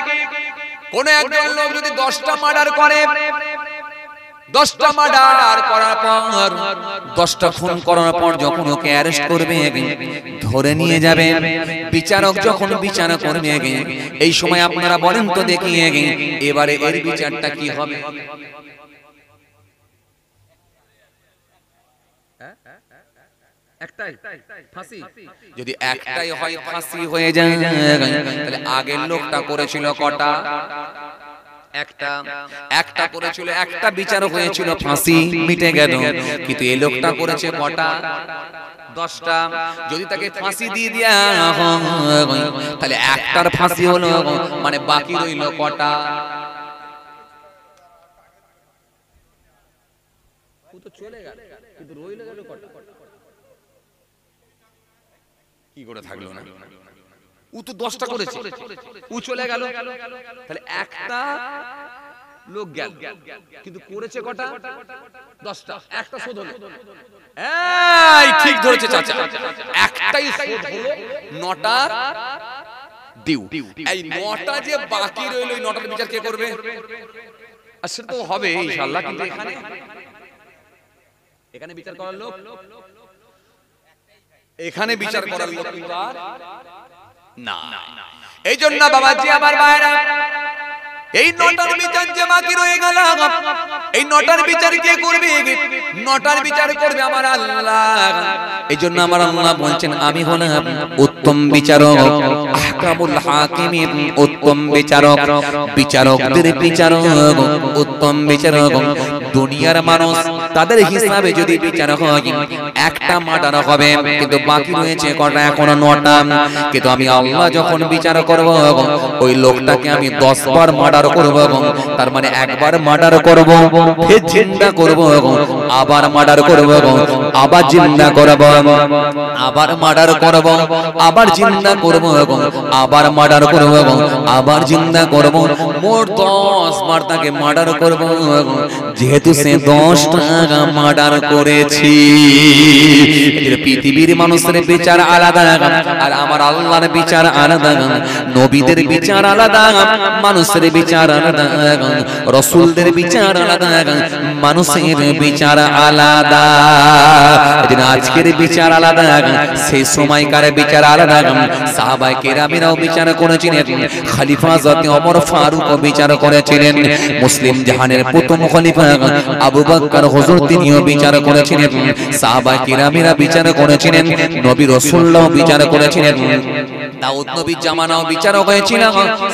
কোন একজন লোক যদি 10টা মার্ডার করে, 10টা মার্ডার করার পর, 10টা খুন করার পর যখন ওকে অ্যারেস্ট করবে, ধরে নিয়ে যাবে। বিচারক যখন বিচার করবে এই সময় আপনারা বলেন তো দেখি এবারে এর বিচারটা কি হবে? একটাই ফাঁসি। যদি একটাই হয় ফাঁসি হয়ে যায়, তাহলে আগের লোকটা করেছিল কটা? একটা করেছিল, একটা বিচার হয়েছিল, ফাঁসি মিটে গেল। কিন্তু এই লোকটা করেছে কটা? 10টা। যদি তাকে ফাঁসি দিয়ে দেয়া তাহলে একটার ফাঁসি হলো, মানে বাকি রইল কটা? ও তো চলে গেল, কিন্তু রইল গেল কটা? কি করে থাকলো না? ও তো 10টা করেছে, ও চলে গেল, তাহলে একটা লোক গেল, কিন্তু করেছে কটা? 10টা। একটা শোধ হলো। এই ঠিক ধরেছে চাচা, একটাই শোধ হলো, 9টা ডিউ। এই 9টা যে বাকি রইল, ওই 9টার বিচার কে করবে? আসলে তো হবে ইনশাআল্লাহ, কিন্তু এখানে বিচার করার লোক, এখানে বিচার করার লোক না। এই জন্য বাবাজি আমার ভাইরা, এই 9টার বিচার যে বাকি রয়ে গেল, এই 9টার বিচার কে করবে? 9টার বিচার করবে আমার আল্লাহ। এই জন্য আমার আল্লাহ বলছেন, আমি হলাম উত্তম বিচারক, আহকামুল হাকিমিন, উত্তম বিচারক, বিচারকদের বিচারক, উত্তম বিচারক। দুনিয়ার মানুষ তাদের হিসাবে যদি বিচার হয় একটা মার্ডার হবে, কিন্তু বাকি রয়েছে কটা? এখনো 9টা। কিন্তু আমি আল্লাহ যখন বিচার করব, ওই লোকটাকে আমি 10 বার মার্ডার করব। তার মানে একবার মার্ডার করব, ফের জিন্দা করব, আবার মার্ডার করব, আবার জিন্দা করব, আবার মার্ডার করব, আবার জিন্দা করব, আবার মার্ডার করব, আবার জিন্দা করব। মোট 10 বার তাকে মার্ডার করব। যেহেতু সে 10টা মার্ডার করেছি। পৃথিবীর মানুষের বিচার আলাদা, আর আমার আল্লাহর বিচার আলাদা। নবীদের বিচার আলাদা, মানুষের বিচার আলাদা। রাসূলদের বিচার আলাদা, মানুষের বিচার আলাদা। আজকের বিচার আলাদা, সেই সময়কার বিচার আলাদা। সাহাবায়ে কেরামেরাও বিচার করেছিলেন, খলিফা হযরত ওমর ফারুক বিচার করেছিলেন, মুসলিম জাহানের প্রথম খলিফা আবু বকর হুজুর তিনিও বিচার করেছিলেন, সাহাবায়ে কেরামেরা বিচার করেছিলেন, নবী রাসূলরাও বিচার করেছিলেন। দাউদ নবীর জামানাও বিচার হয়েছিল,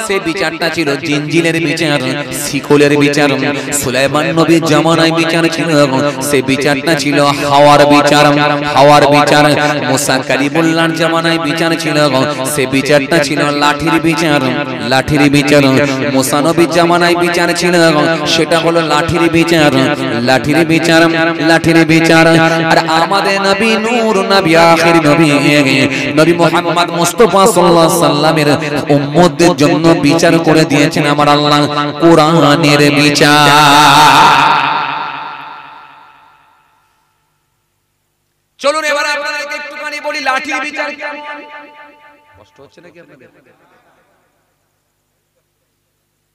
সেই বিচারটা ছিল জিনজিলের বিচার, শিকলের বিচার। সুলাইমান নবীর জামানায় বিচার ছিল, সেই বিচারটা ছিল হাওয়ার বিচার, হাওয়ার বিচার। মুসা কালিমুল্লাহর জামানায় বিচার ছিল, সেই বিচারটা ছিল লাঠির বিচার, লাঠির বিচার। মুসা নবীর জামানায় বিচার ছিল, সেটা হলো লাঠির বিচার, লাঠির বিচার, লাঠির বিচার। আর আমাদের নবী নূর নবী, আখির নবী, নবী মুহাম্মদ মুস্তাফা সাল্লাল্লাহু আলাইহি সাল্লামের উম্মতদের জন্য বিচার করে দিয়েছেন আমার আল্লাহ কোরআনের বিচার। চলুন এবার আপনাদেরকে একটুখানি বলি লাঠির বিচার কেমন। কষ্ট হচ্ছে নাকি আপনাদের?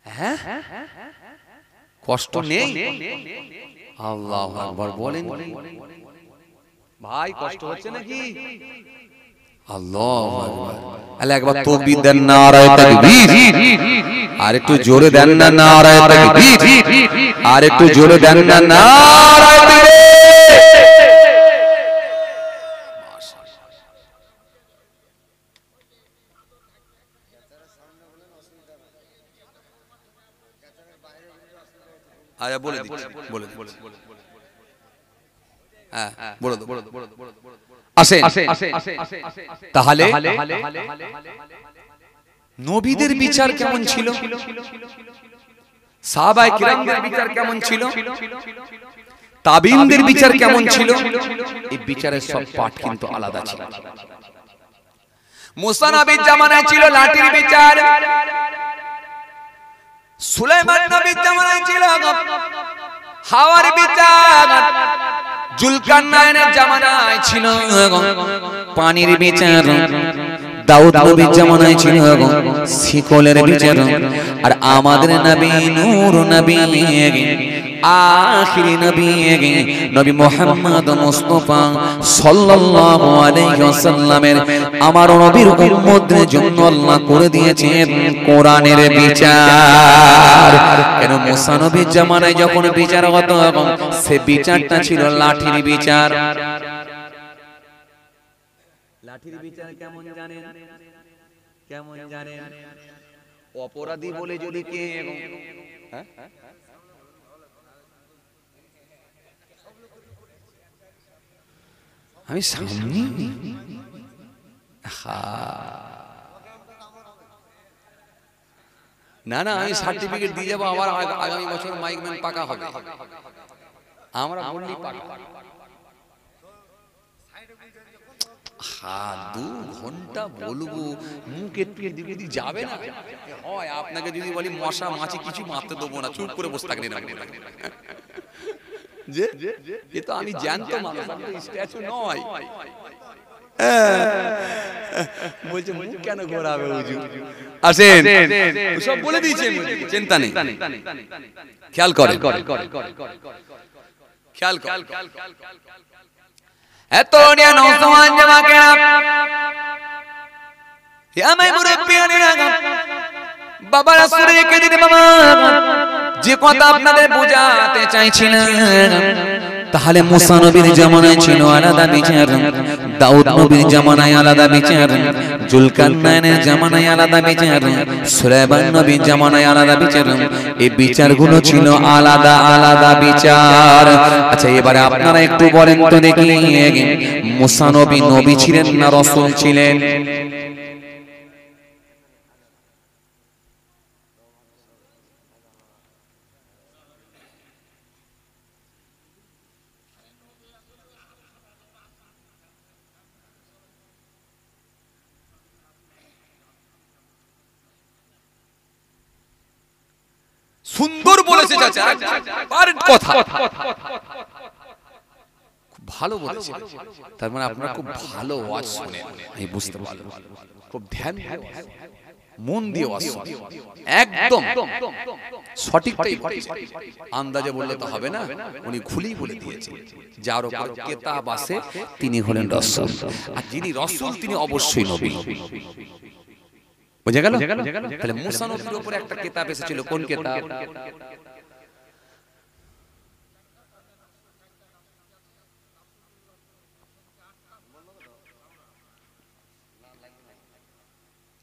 হ্যাঁ, কষ্ট নেই? আল্লাহু আকবার বলেন ভাই, কষ্ট হচ্ছে নাকি? আল্লাহু আকবার। আল্লাহ একবার তাকবীর দেন, নারায়ে তাকবীর। আর একটু জোরে দেন না, নারায়ে তাকবীর। আর একটু জোরে দেন না, নারায়ে তাকবীর। আয়া বলে দিচ্ছি, বলে দিচ্ছি। হ্যাঁ, বলে দাও, বলে দাও। আসেন, তাহলে নবীদের বিচার কেমন ছিল, সাহাবায়ে কিরামদের বিচার কেমন ছিল, তাবিঈনদের বিচার কেমন ছিল, এই বিচারের সব পাঠ কিন্তু আলাদা ছিল। মুসা নবীর জামানায় ছিল লাঠির বিচার, সুলাইমান নবীর জামানায় ছিল হাওয়ার বিচার, জুলকারনাইনের জামানায় ছিল পানির বিচার, দাউদ নবীর জামানায় ছিল শিকলের বিচার। আর আমাদের নবী নূর নবী আখিরি নবী নবী মুহাম্মদ মুস্তাফা সাল্লাল্লাহু আলাইহি ওয়াসাল্লামের আমার নবীর উম্মতদের জন্য আল্লাহ করে দিয়েছেন কোরআনের বিচার। কেন মুসা নবীর জামানায় যখন বিচার হতো সে বিচারটা ছিল লাঠির বিচার। লাঠির বিচার কেমন জানেন? কেমন জানেন? অপরাধী বলে যদি কে আমি সামনে না না আমি সার্টিফিকেট দিয়ে যাবো, আবার আগামী বছর মাইকম্যান পাকা হবে। আমরা বললি পাকা। 2 ঘন্টা বলবো, মুখের দিকে যাবে না হয়। আপনাকে যদি বলি মশা মাছি কিছু মারতে দেবো না, চুপ করে বসে থাকেন। যে এ তো আমি জানতো মানুষ, আমি তো স্ট্যাচু নয়। বলছে মুখ কেন ঘোরাবে হুজুর? আসেন, সব বলে দিয়েছে, চিন্তা নেই। খেয়াল করেন, খেয়াল করেন। এত নিয়ে নওজওয়ান জামাকেরা, হে আমার মুরব্বিয়ানেরা, বাবা রাসূলের কে দিন বাবা, যে কথা আপনাদের বোঝাতে চাইছিলাম, তাহলে মুসা নবীর জামানায় ছিল আলাদা বিচার, দাউদ নবীর জামানায় আলাদা বিচার, জুলকারনাইনের জামানায় আলাদা বিচার, সুলাইমান নবীর জামানায় আলাদা বিচার। এই বিচারগুলো ছিল আলাদা আলাদা বিচার। আচ্ছা এবারে আপনারা একটু বলেন তো দেখি, মুসা নবী নবী ছিলেন না রাসূল ছিলেন? সুন্দর বলেছে চাচা, পারেন কথা, খুব ভালো বলেছে। তার মানে আপনারা খুব ভালো ওয়াজ শুনেন, আমি বুঝতে পারলাম। খুব ধ্যান মন দিয়ে ওয়াজ শুনেন, একদম সঠিকটাই আন্দাজে বললে তো হবে না। উনি খুলেই বলে দিয়েছেন, যার উপর কিতাব আছে তিনি হলেন রাসূল, আর যিনি রাসূল তিনি অবশ্যই নবী। বুঝে গেল? তাহলে মুসা নবীর উপরে একটা কিতাব এসেছিল, কোন কিতাব?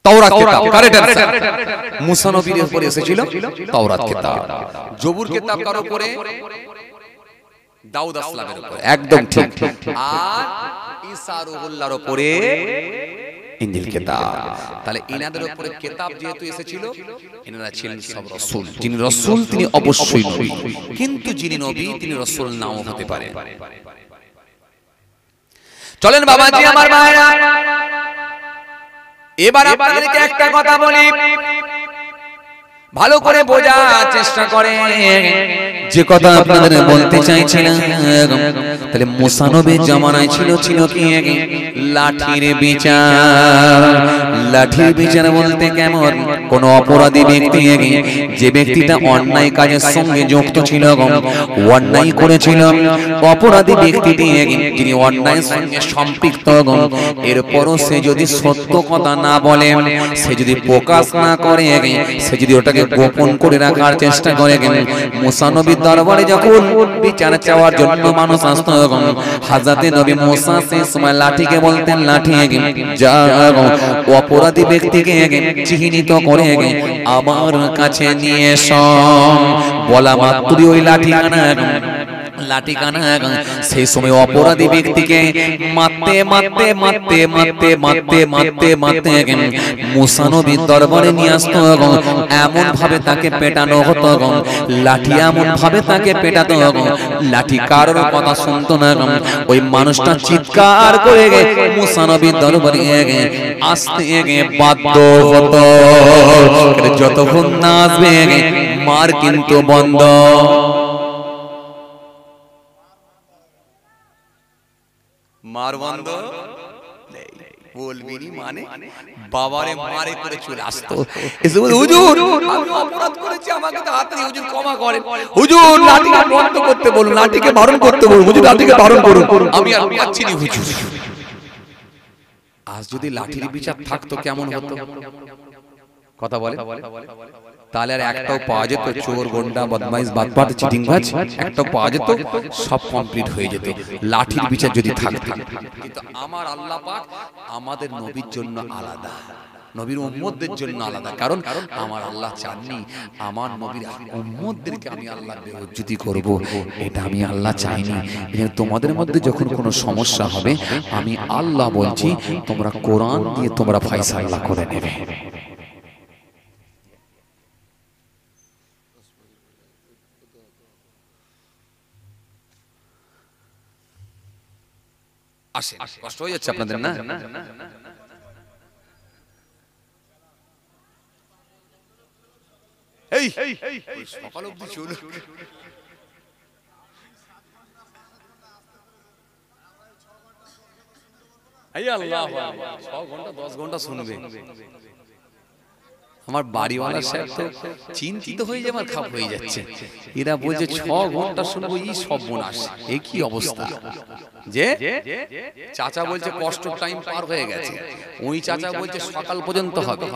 তাওরাত কিতাব। Correct answer. মুসা নবীর উপরে এসেছিল তাওরাত কিতাব। জবুর কিতাব কার উপরে? দাউদ আসলামের উপরে। একদম ঠিক। আর ঈসা রুহুল্লাহর উপরে ইনজিল কিতাব। তাহলে ইনাদের উপরে কিতাব যেহেতু এসেছিল, ইনারা ছিলেন সব রাসূল। যিনি রাসূল তিনি অবশ্যই নবী, কিন্তু যিনি নবী তিনি রাসূল নাও হতে পারে। চলেন বাবাজি আমার ভাইরা, এবার আপনাদেরকে একটা কথা বলি, ভালো করে বোঝার চেষ্টা করেন যে কথা আপনাদের বলতে চাইছিলাম। তাহলে মুসা নবীর জামানায় ছিল কি লাঠির বিচার। লাঠির বিচার বলতে কেমন? কোন অপরাধী ব্যক্তি, যে ব্যক্তিটা অন্যায় কাজের সঙ্গে যুক্ত ছিল, অন্যায় করেছিল, অপরাধী ব্যক্তিটি যিনি অন্যায়ের সঙ্গে সম্পৃক্ত, এরপরও সে যদি সত্য কথা না বলে, সে যদি প্রকাশ না করে, সে যদি ওটাকে গোপন করে রাখার চেষ্টা করে, মুসা নবীর দরবারে যখন বিচার চাওয়ার জন্য মানুষ আসতো, হযরত নবী মুসা সেই সময় লাঠিকে বলতেন, লাঠি যা অপরাধী ব্যক্তিকে চিহ্নিত করে আমার কাছে নিয়ে এসো। বলা মাত্রই ওই লাঠি কানা সেই সময় অপরাধী ব্যক্তিকে মারতে মারতে মারতে মারতে মারতে মারতে মারতে মুসা নবীর দরবারে নিয়ে আসতো। এমন ভাবে তাকে পেটানো হতো, লাঠি এমন ভাবে তাকে পেটাতো, লাঠি কারোর কথা শুনতো না। ওই মানুষটা চিৎকার করে মুসা নবীর দরবারে আসতে বাধ্য হতো। যতক্ষণ না আসবে মার কিন্তু বন্ধ। মার বন্ধ বলবিনি মানে বাবারে মারে করে চলে আসতো, এসে বলে হুজুর আমি অপরাধ করেছি, আমাকে তাড়াতাড়ি হুজুর ক্ষমা করেন, হুজুর লাঠিকে বন্ধ করতে বলুন, লাঠিকে বারণ করতে বলুন, হুজুর লাঠিকে বারণ করুন, আমি আর পাচ্ছি না হুজুর। আজ যদি লাঠির বিচার থাকতো কেমন হতো কথা বলে, তাহলে আর একটাও পাওয়া যেত, চোর গন্ডা বদমাইশ বাটপার চিটিংবাজ একটাও পাওয়া যেত, সব কমপ্লিট হয়ে যেত লাঠির বিচার যদি থাকতো। কিন্তু আমার আল্লাহ পাক আমাদের নবীর জন্য আলাদা, নবীর উম্মতদের জন্য আলাদা, কারণ আমার আল্লাহ চাননি আমার নবীর উম্মতদেরকে আমি আল্লাহ বেইজ্জতি করব, এটা আমি আল্লাহ চাইনি। তোমাদের মধ্যে যখন কোনো সমস্যা হবে আমি আল্লাহ বলছি তোমরা কোরআন দিয়ে তোমরা ফয়সালা করে নেবে। আসে কষ্ট হয়ে যাচ্ছে আপনাদের না? এই সকাল অবধি চলো, এই আল্লাহ 6 ঘন্টা 10 ঘন্টা শুনবে। আমার বাড়িওয়ালা সাহেব তো চিন্তিত হয়ে যায়, আমার খাপ হয়ে যাচ্ছে, এরা বলছে 6 ঘন্টা শুনবো, এই সব বোনাস, এ কি অবস্থা। যে চাচা বলছে কষ্ট টাইম পার হয়ে গেছে, ওই চাচা বলছে সকাল পর্যন্ত হবে,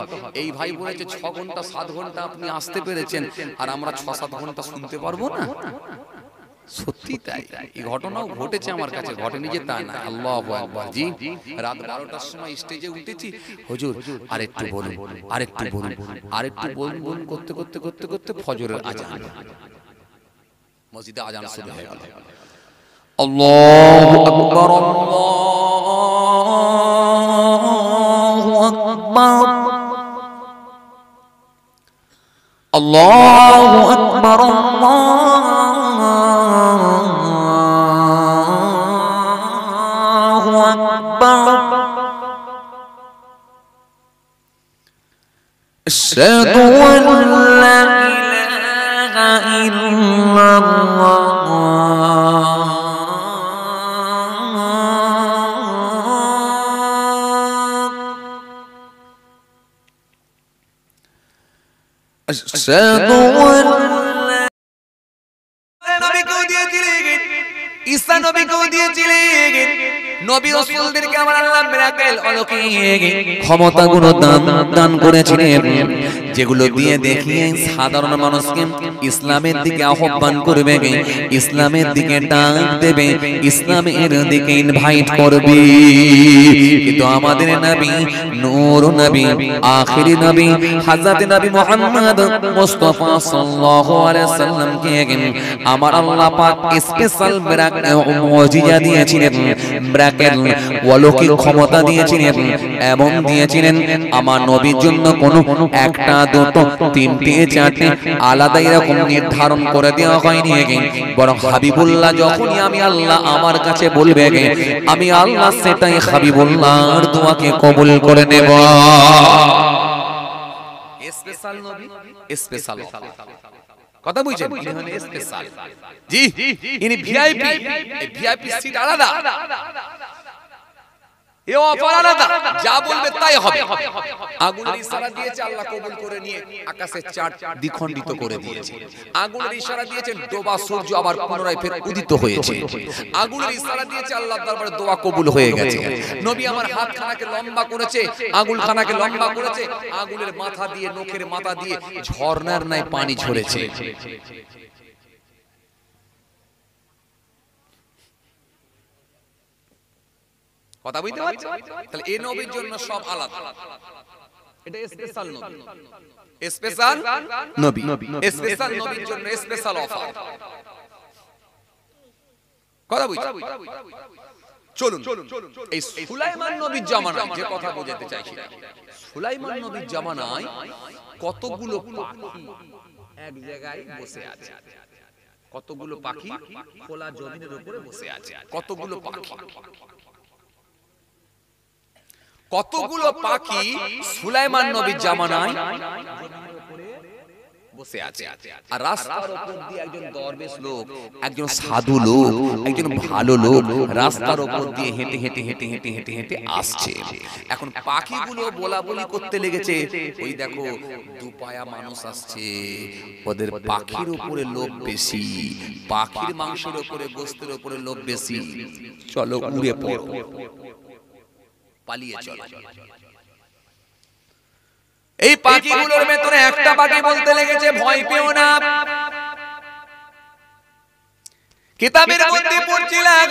এই ভাই বলেছে 6 ঘন্টা 7 ঘন্টা আপনি আসতে পেরেছেন, আর আমরা 6-7 ঘন্টা শুনতে পারবো না। সত্যি তাই, এই ঘটনাও ঘটেছে আমার কাছে, ঘটেনি যে তা না। আল্লাহু আকবার। জি রাত 12টার সময় স্টেজে উঠেছি, হুজুর আরেকটু বলুন, আরেকটু বলুন, আরেকটু বলুন করতে করতে করতে করতে ফজরের আজান, মসজিদে আজান শুরু হয়ে গেল। আল্লাহু আকবার, আল্লাহু আকবার, আল্লাহু আকবার, আশহাদু আন লা ইলাহা ইল্লাল্লাহ আশহাদু আন নবীকে দিয়েছিলেন, ঈসা নবীকে দিয়েছিলেন, নবী রাসূলদেরকে আমার আল্লাহ মিরাকেল অলৌকিক ক্ষমতাগুলো দান করেছিলেন, যেগুলো দিয়ে দেখিয়ে সাধারণ মানুষকে ইসলামের দিকে আহ্বান করবে, ইসলামের দিকে ডাক দেবে, ইসলামের দিকে ইনভাইট করবে। কিন্তু আমাদের নবী নূর নবী আখিরি নবী হযরত নবী মুহাম্মদ মুস্তাফা সাল্লাল্লাহু আলাইহি সাল্লামকে আমার আল্লাহ পাক স্পেশাল মুজিজা দিয়েছিলেন, অলৌকিক ক্ষমতা দিয়েছিলেন, এমন দিয়েছিলেন আমার নবীর জন্য কোনো একটা দুটো তিনটে চারটে আলাদা এরকম নির্ধারণ করে দেওয়া হয়নি, বরং হাবিবুল্লাহ যখনই আমি আল্লাহ আমার কাছে বলবে আমি আল্লাহ সেটাই হাবিবুল্লাহর দোয়াকে কবুল করে নেব। স্পেশাল নবী, স্পেশাল কথা বুঝছেন, ইনি হলেন স্পেশাল। জি ইনি ভিআইপি, এই ভিআইপি সিট আলাদা, এ অফার আলাদা, যা বলবে তাই হবে। আগুনের ইশারা দিয়েছে, আল্লাহ কবুল করে নিয়ে আকাশে চাঁদ দ্বিখণ্ডিত করে দিয়েছে। আগুনের ইশারা দিয়েছেন, ডোবা সূর্য আবার পুনরায় ফের উদিত হয়েছে। আগুনের ইশারা দিয়েছে, আল্লাহর দরবারে দোয়া কবুল হয়ে গেছে। নবী আমার হাতখানাকে লম্বা করেছে, আঙুলখানাকে লম্বা করেছে, আগুনের মাথা দিয়ে নখের মাথা দিয়ে ঝর্ণার ন্যায় পানি ঝরেছে। কথা বুঝতে পারছেন? তাহলে এই নবীর জন্য সব আলাদা, এটা স্পেশাল নবী, স্পেশাল নবী, স্পেশাল নবীর জন্য স্পেশাল অফার। কথা বুঝছেন? চলুন এই সুলাইমান নবীর জামানায় যে কথা বোঝাতে চাইছি, সুলাইমান নবীর জামানায় কতগুলো পাখি এক জায়গায় বসে আছে, কতগুলো পাখি খোলা জমিনের উপরে বসে আছে, কতগুলো পাখি, কতগুলো পাখি সুলাইমান নবীর জামানায় বসে আছে। আর রাস্তার উপর দিয়ে একজন দরবেশ লোক, একজন সাধু লোক, একজন ভালো লোক রাস্তার উপর দিয়ে হেঁটে হেঁটে হেঁটে হেঁটে হেঁটে হেঁটে আসছে। এখন পাখিগুলো বলাবলি করতে লেগেছে, ওই দেখো দুপায়া মানুষ আসছে, ওদের পাখির উপরে লোভ বেশি, পাখির মাংসের উপরে গোস্তের উপরে লোভ বেশি, চলো উড়ে পড়ো, পালিয়ে চলো। এই পাখিগুলোর ভেতরে একটা পাখি বলতে লেগেছে, ভয় পেও না। কিতাবের মধ্যে পড়ছিলাম,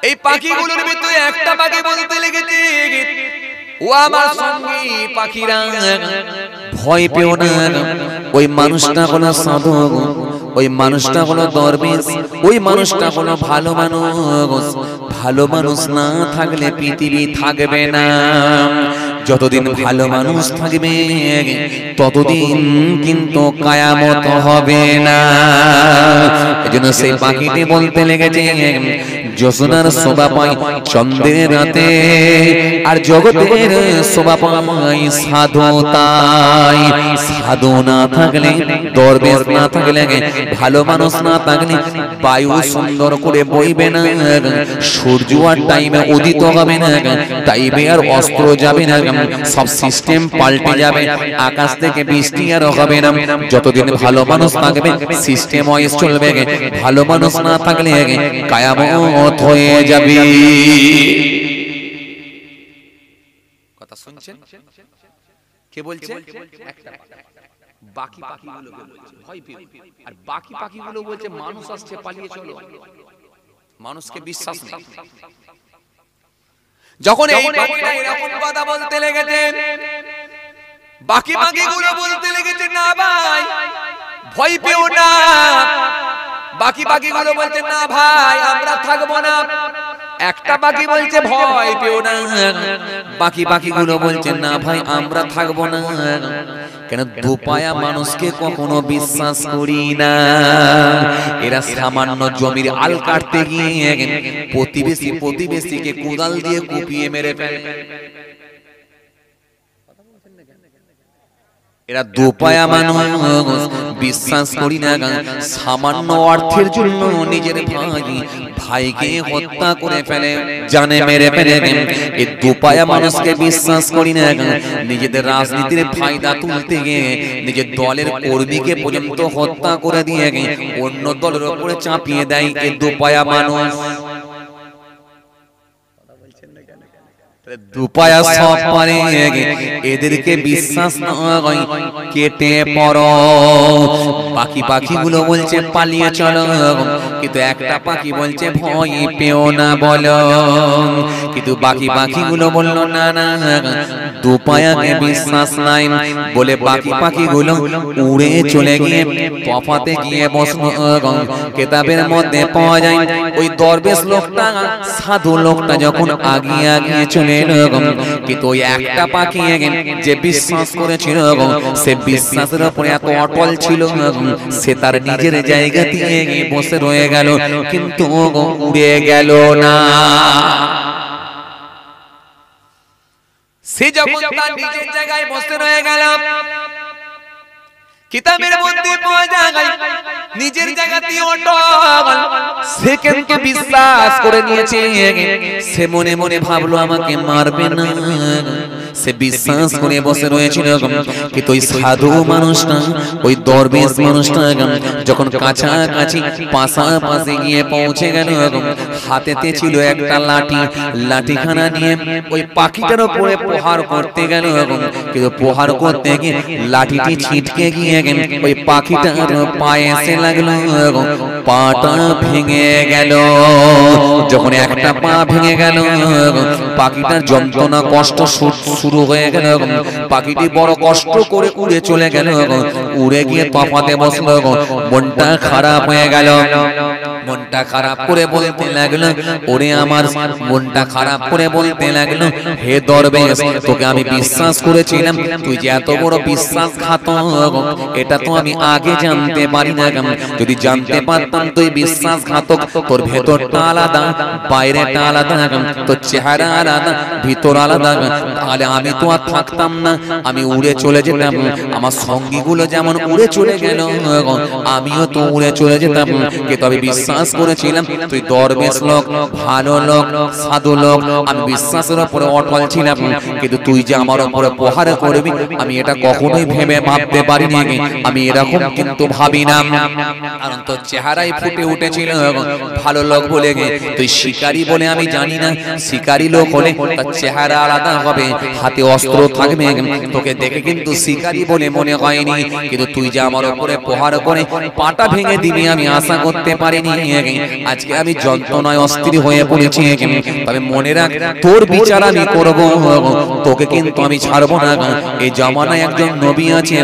এই পাখিগুলোর ভেতরে একটা পাখি বলতে লেগেছে, ও আমার সঙ্গী পাখিরা, ভয় পেও না। ওই মানুষটা হলো সাধু, ওই মানুষটা হলো দরবেশ, ওই মানুষটা হলো ভালো মানুষ। ভালো মানুষ না থাকলে পৃথিবী থাকবে না। যতদিন ভালো মানুষ থাকবে ততদিন কিন্তু কিয়ামত হবে না। এজন্য সেই পাখিটি বলতে লেগেছে, জ্যোৎস্নার শোভা পাই চন্দ্রের রাতে, আর জগতের শোভা পাই সাধুতাই। সাধু না থাকলে, দরবেশ না থাকলে, ভালো মানুষ না থাকলে বায়ু সুন্দর করে বইবে না, সূর্য আর টাইমে উদিত হবে না, টাইমে আর অস্ত্র যাবে না, সব সিস্টেম পাল্টে যাবে, আকাশ থেকে বৃষ্টি আর হবে না। যতদিন ভালো মানুষ থাকবে সিস্টেম ওয়াইজ চলবে, ভালো মানুষ না থাকলে কিয়ামত হয়ে যাবে। কথা শুনছেন? কে বলছে? একটা বাকি পাখিগুলো বলছে ভয় পেও, আর বাকি পাখিগুলো বলছে মানুষ আসছে পালিয়ে চলো, মানুষকে বিশ্বাস নেই। যখন এই পাখিটা এরকম কথা বলতে লেগেছে, বাকি পাখিগুলো বলতে লেগেছে, না ভাই ভয় পেও না। বাকি পাখিগুলো বলছে, না ভাই আমরা থাকবো না। একটা পাখি বলছে ভয় পেও না, বাকি পাখিগুলো বলছে, না ভাই আমরা থাকবো না। কেন? দুপায়া মানুষকে কখনো বিশ্বাস করি না। এরা সামান্য জমির আল কাটতে গিয়ে প্রতিবেশীকে কোদাল দিয়ে কুপিয়ে মেরে ফেলে। এরা দুপায়া মানুষ, বিশ্বাস করি না। সামান্য অর্থের জন্য নিজের ভাইকে হত্যা করে ফেলে, জানে মেরে ফেলে। এই দুপায়া মানুষকে বিশ্বাস করি না। নিজেদের রাজনীতির ফায়দা তুলতে গিয়ে নিজের দলের কর্মীকে পর্যন্ত হত্যা করে দিয়ে অন্য দলের উপরে চাপিয়ে দেয় এই দুপায়া মানুষ। দুপায়া সব পারে, এদেরকে বিশ্বাস নয়, কেটে পড়ো। বাকি পাখিগুলো বলছে পালিয়ে চলো, কিন্তু একটা পাখি বলছে ভয় পেও না বলো। কিন্তু বাকি পাখিগুলো বলল, না না দুপায়াকে বিশ্বাস নাই বলে বাকি পাখিগুলো উড়ে চলে গিয়ে তফাতে গিয়ে বসলো। কিতাবের মধ্যে পাওয়া যায়, ওই দরবেশ লোকটা, সাধু লোকটা যখন আগিয়ে আগিয়ে চলে, কিন্তু ওই একটা পাখি যে বিশ্বাস করেছিল, সে বিশ্বাসের উপরে এত অটল ছিল, সে তার নিজের জায়গা দিয়ে বসে রয়ে গেল, কিন্তু উড়ে গেল না। সে যখন তার নিজের জায়গায় বসে রয়ে গেল, কিতাবের মধ্যে পাওয়া যায় নিজের জায়গাতে অটল, সে কিন্তু বিশ্বাস করে নিয়েছে। সে মনে মনে ভাবলো আমাকে মারবে না, সে বিশ্বাস করে বসে রয়েছিল। কিন্তু ওই সাধু মানুষটা, ওই দরবেশ মানুষটা যখন কাছাকাছি পাশাপাশি গিয়ে পৌঁছে গেল, হাতেতে ছিল একটা লাঠি, লাঠিখানা নিয়ে ওই পাখিটার উপরে প্রহার করতে গেল। কিন্তু প্রহার করতে গিয়ে লাঠিটি ছিটকে গিয়ে ওই পাখিটার পায়ে এসে লাগলো, পাটা ভেঙে গেল। যখন একটা পা ভেঙে গেল, পাখিটার যন্ত্রণা কষ্ট শুরু হয়ে গেল। পাখিটি বড় কষ্ট করে উড়ে চলে গেল, উড়ে গিয়ে তফাতে বসলো। মনটা খারাপ হয়ে গেল। মনটা খারাপ করে বলতে লাগলো, ওরে আমার মনটা খারাপ করে বলতে লাগলো, হে দরবেশ তোকে আমি বিশ্বাস করেছিলাম, তুই যে এত বড় বিশ্বাসঘাতক এটা তো আমি আগে জানতে পারি না। যদি জানতে পারতাম তুই বিশ্বাসঘাতক, তোর ভেতরটা আলাদা বাইরেটা আলাদা, তোর চেহারা আলাদা ভিতর আলাদা, তাহলে আমি তো আর থাকতাম না, আমি উড়ে চলে যেতাম। আমার সঙ্গীগুলো যেমন উড়ে চলে গেল আমিও তো উড়ে চলে যেতাম। কিন্তু আমি বিশ্বাস করেছিলাম তুই দরবেশ লোক, ভালো লোক, সাধু লোক, আমি বিশ্বাসের উপরে অটল ছিলাম। কিন্তু তুই যে আমার উপরে প্রহার করবি আমি এটা কখনোই ভেবে ভাবতে পারিনি, আমি এরকম কিন্তু ভাবি না। কারণ তোর চেহারাই ফুটে উঠেছিল ভালো লোক বলে, তুই শিকারী বলে আমি জানি না, শিকারী লোক হলে তার চেহারা আলাদা হবে, হাতে অস্ত্র থাকবে, তোকে দেখে কিন্তু শিকারী বলে মনে হয়নি। কিন্তু তুই যে আমার উপরে প্রহার করে পাটা ভেঙে দিবি আমি আশা করতে পারিনি। আজকে আমি যন্ত্রণায় অস্থির হয়ে পড়েছি, তবে মনে রাখ তোর বিচার আমি করব, তোকে কিন্তু আমি ছাড়বো না। এই জামানায় একজন নবী আছে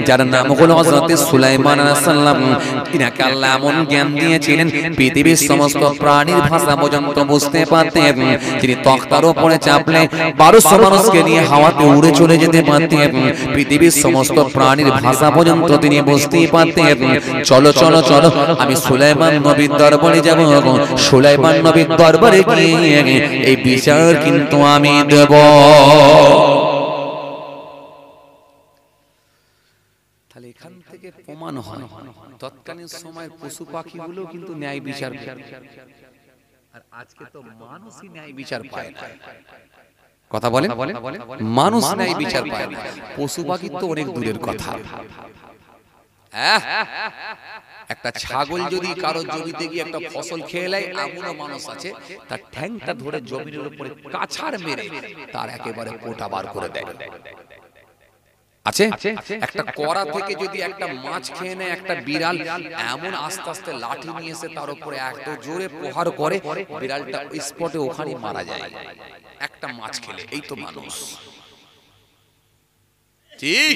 যার নাম হলো হযরত সুলাইমান আলাইহিস সালাম। ইনাকে আল্লাহ এমন জ্ঞান দিয়েছিলেন পৃথিবীর সমস্ত প্রাণীর ভাষা পর্যন্ত বুঝতে পারতেন। তিনি তখতার উপরে চাপলে 1200 মানুষকে নিয়ে হাওয়াতে উড়ে চলে যেতে পারতেন। পৃথিবীর সমস্ত প্রাণীর ভাষা পর্যন্ত তিনি বুঝতেই পারতেন। চলো চলো চলো আমি সুলাইমান নবীর দরবারে যাব, সুলাইমান নবীর দরবারে গিয়ে এই বিচার কিন্তু আমি দেব। তাহলে এখান থেকে প্রমাণ হয় তৎকালীন সময়ের পশু পাখিগুলো কিন্তু ন্যায় বিচার করে, আর আজকে তো মানুষই ন্যায় বিচার পায় না। কথা বলেন, মানুষ ন্যায় বিচার পায় না, পশু পাখি তো অনেক দূরের কথা। একটা ছাগল যদি কারো জমিতে গিয়ে একটা ফসল খেয়ে নেয়, এমনও মানুষ আছে তার ঠ্যাংটা ধরে জমির উপরে কাছাড় মেরে তার একেবারে পোটা বার করে দেয়। আছে একটা কড়া থেকে যদি একটা মাছ খেয়ে নেয় একটা বিড়াল, এমন আস্তে আস্তে লাঠি নিয়ে এসে তার উপরে এত জোরে প্রহার করে বিড়ালটা ওই স্পটে ওখানে মারা যায় একটা মাছ খেলে। এই তো মানুষ, ঠিক?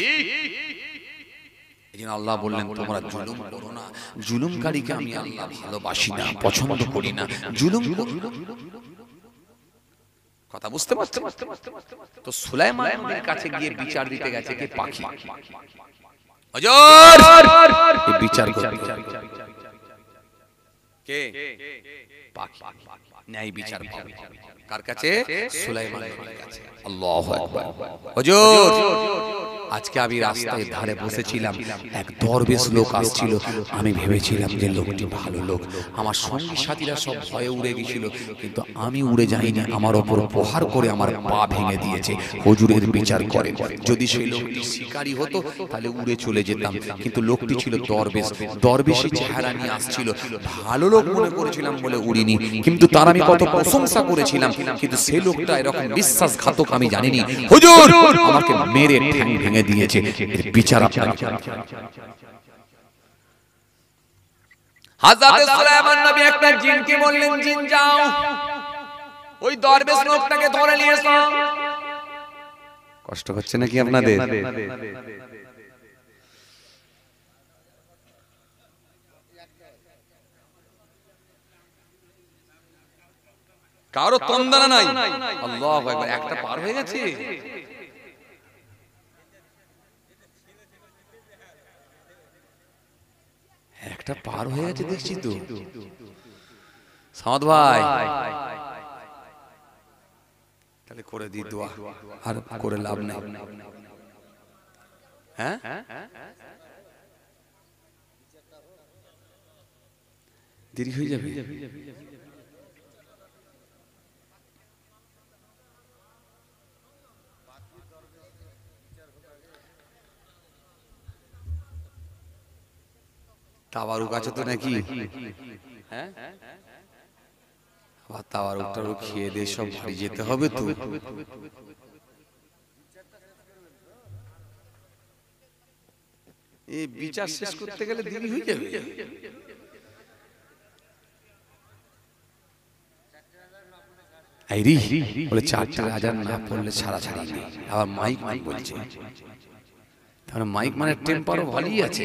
এইজন্য আল্লাহ বললেন তোমরা জুলুম করো না, জুলুমকারীকে আমি আল্লাহ ভালোবাসি না, পছন্দ করি না। জুলুম কথা বুঝতে পারছেন? তো সুলাইমান নবীর কাছে গিয়ে বিচার দিতে গেছে কে? পাখি। হুজুর এই বিচার করবে কে? পাখি। ন্যায় বিচার পাবে কার কাছে? সুলাইমান নবীর কাছে। আল্লাহু আকবার। হুজুর আজকে আমি রাস্তায় ধারে বসেছিলাম, এক দরবেশ লোক আসছিল, আমি ভেবেছিলাম যে লোকটি ভালো লোক, আমার সঙ্গী সাথীরা সব ভয়ে উড়ে গেছিল, কিন্তু আমি উড়ে যাইনি, আমার ওপর প্রহার করে আমার পা ভেঙে দিয়েছে। হুজুরের বিচার করে, যদি সেই লোকটি শিকারী হতো তাহলে উড়ে চলে যেতাম, কিন্তু লোকটি ছিল দরবেশ, দরবেশী চেহারা নিয়ে আসছিল, ভালো লোক মনে করেছিলাম বলে উড়িনি, কিন্তু তার আমি কত প্রশংসা করেছিলাম, কিন্তু সেই লোকটা এরকম বিশ্বাসঘাতক আমি জানিনি। হুজুর আমাকে মেরে ঠ্যাং ভেঙে দিয়েছে, বিচার আপনার। হযরত সুলাইমান নবী একটা জিনকে বললেন, জিন যাও ওই দরবেশ লোকটাকে ধরে নিয়ে এসো। কষ্ট হচ্ছে নাকি আপনাদের? কারো তন্দানা নাই। আল্লাহু আকবার। একটা পার হয়ে গেছে, একটা পার হয়ে গেছে দেখছি তো। সামদ ভাই তাহলে করে দি দোয়া, আর করে লাভ নেই। হ্যাঁ দেরি হয়ে যাবে। তাবারুক আছে তো নাকি? হ্যাঁ আবার তাবারুকটারও খেয়ে দিয়ে সব বাড়ি যেতে হবে তো। এই বিচার শেষ করতে গেলে দেরি হয়ে যাবে। বলে 4,000 না পড়লে ছাড়া ছাড়ি নেই। আবার মাইক বলছে, তাহলে মাইক মানে টেম্পারও ভালোই আছে।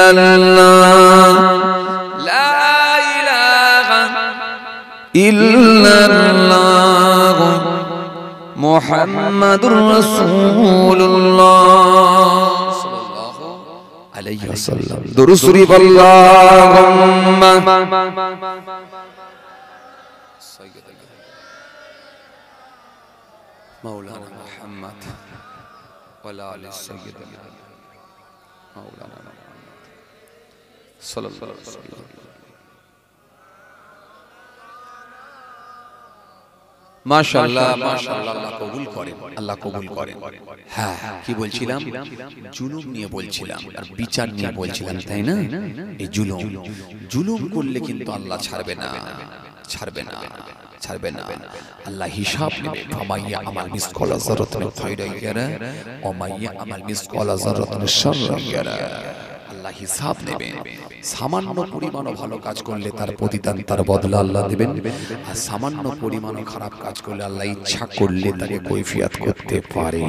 ইল্লাল্লাহ লা ইলাহা ইল্লাল্লাহ মুহাম্মাদুর রাসূলুল্লাহ সাল্লাল্লাহু আলাইহি ওয়াসাল্লাম। দুরূদ শরীফ আল্লাহুম্মা মাওলানা মুহাম্মদ ওয়ালা আলি সাইয়্যিদিনা মাওলানা মুহাম্মদ সাল্লাল্লাহু আলাইহি ওয়াসাল্লাম। মাশাআল্লাহ মাশাআল্লাহ, আল্লাহ কবুল করেন, আল্লাহ কবুল করেন। হ্যাঁ, কি বলছিলাম? জুলুম নিয়ে বলছিলাম আর বিচার নিয়ে বলছিলাম, তাই না? এই জুলুম করলে কিন্তু আল্লাহ ছাড়বে না, ছাড়বে না, ছাড়বে না। আল্লাহ হিসাব নেবে। ফামাইয়া আমাল মিসকালা যারাতিন খায়রান ইয়ারা ওয়া মাইয়া আমাল মিসকালা যারাতিন শাররান ইয়ারা। আল্লাহ হিসাব নেবেন। সামান্য পরিমাণও ভালো কাজ করলে তার প্রতিদান, তার বদলা আল্লাহ দেবেন। আর সামান্য পরিমাণও খারাপ কাজ করলে আল্লাহ ইচ্ছা করলে তাকে কৈফিয়ত করতে পারে।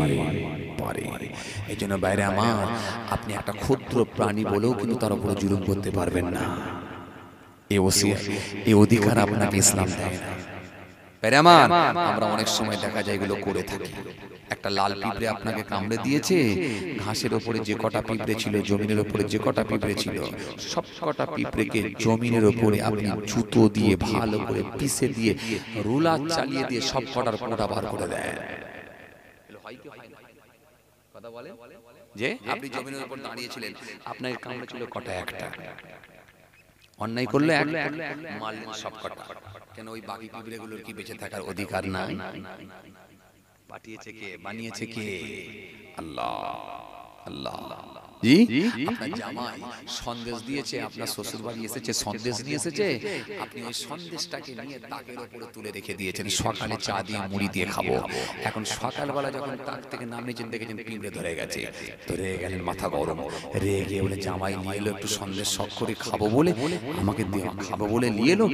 এই জন্য বাইরে আমার, আপনি একটা ক্ষুদ্র প্রাণী বলেও কিন্তু তার উপরে জুলুম করতে পারবেন না। এই অধিকার আপনাকে ইসলাম দেয় না। বাইরে আমার, আমরা অনেক সময় দেখা যায় এগুলো করে থাকি। একটা লাল পিঁপড়ে আপনাকে কামড়ে দিয়েছে, ঘাসের উপরে যে কটা পিঁপড়ে ছিল, জমিনের উপরে যে কটা পিঁপড়ে ছিল, সব কটা পিঁপড়েকে জমিনের উপরে আপনি জুতো দিয়ে ভালো করে পিষে দিয়ে রুলার চালিয়ে দিয়ে সব কটার পোঁটা বার করে দেয়। কথা বলে যে আপনি জমিনের উপর দাঁড়িয়েছিলেন, আপনাকে কামড়েছিল কটা? একটা। অন্যায় করলে এক, মারলেন সব কটা। কেন? ওই বাকি পিঁপড়েগুলোর কি বেঁচে থাকার অধিকার নাই? পাঠিয়েছে কে? বানিয়েছে কে? আল্লাহ। আল্লাহ। জি, আপনার জামাই সন্দেশ দিয়েছে, আপনার শ্বশুর বাড়ি এসেছে, সন্দেশ নিয়ে এসেছে, আপনি ওই সন্দেশটাকে নিয়ে তাকের উপরে তুলে রেখে দিয়েছেন, সকালে চা দিয়ে মুড়ি দিয়ে খাবো। এখন সকালবেলা যখন তাক থেকে নামিয়েছেন, দেখেছেন পিঁপড়ে ধরে গেছে, ধরে গেলেন, মাথা গরম, রেগে বলে জামাই নিয়ে এলো একটু সন্দেশ শখ করে খাবো বলে, আমাকে খাবো বলে নিয়ে এলো,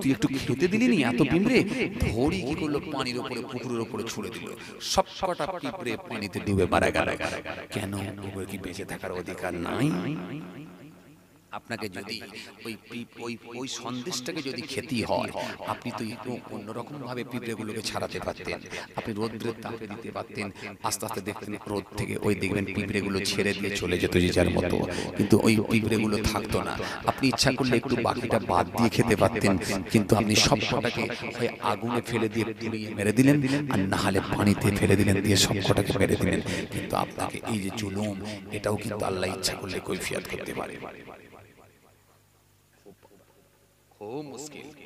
তুই একটু খেতে দিলি নি? এত পিঁপড়ে ধরি কি করলো, পানির উপরে, পুকুরের উপরে ছুড়ে দিল, সব কটা পিঁপড়ে পানিতে ডুবে মারা গেল। কেন? ওগুলো কি বেঁচে থাকার অধিকার নাই? আপনাকে যদি ওই সন্দেশটাকে যদি খেতে হয়, আপনি তো একটু অন্যরকম ভাবে পিঁপড়েগুলোকে ছাড়াতে পারতেন। আপনি রোদ্রের তাপে দিতে পারতেন, আস্তে আস্তে দেখতেন রোদ থেকে ওই দেখবেন পিঁপড়েগুলো ছেড়ে দিয়ে চলে যেত যে যার মতো, কিন্তু ওই পিঁপড়েগুলো থাকতো না। আপনি ইচ্ছা করলে একটু বাকিটা বাদ দিয়ে খেতে পারতেন, কিন্তু আপনি সব কটাকে হয় আগুনে ফেলে দিয়ে পুড়িয়ে মেরে দিলেন, আর না হলে পানিতে ফেলে দিলেন, দিয়ে সব কটাকে মেরে দিলেন। কিন্তু আপনাকে এই যে জুলুম, এটাও কিন্তু আল্লাহ ইচ্ছা করলে কৈফিয়ত করতে পারে।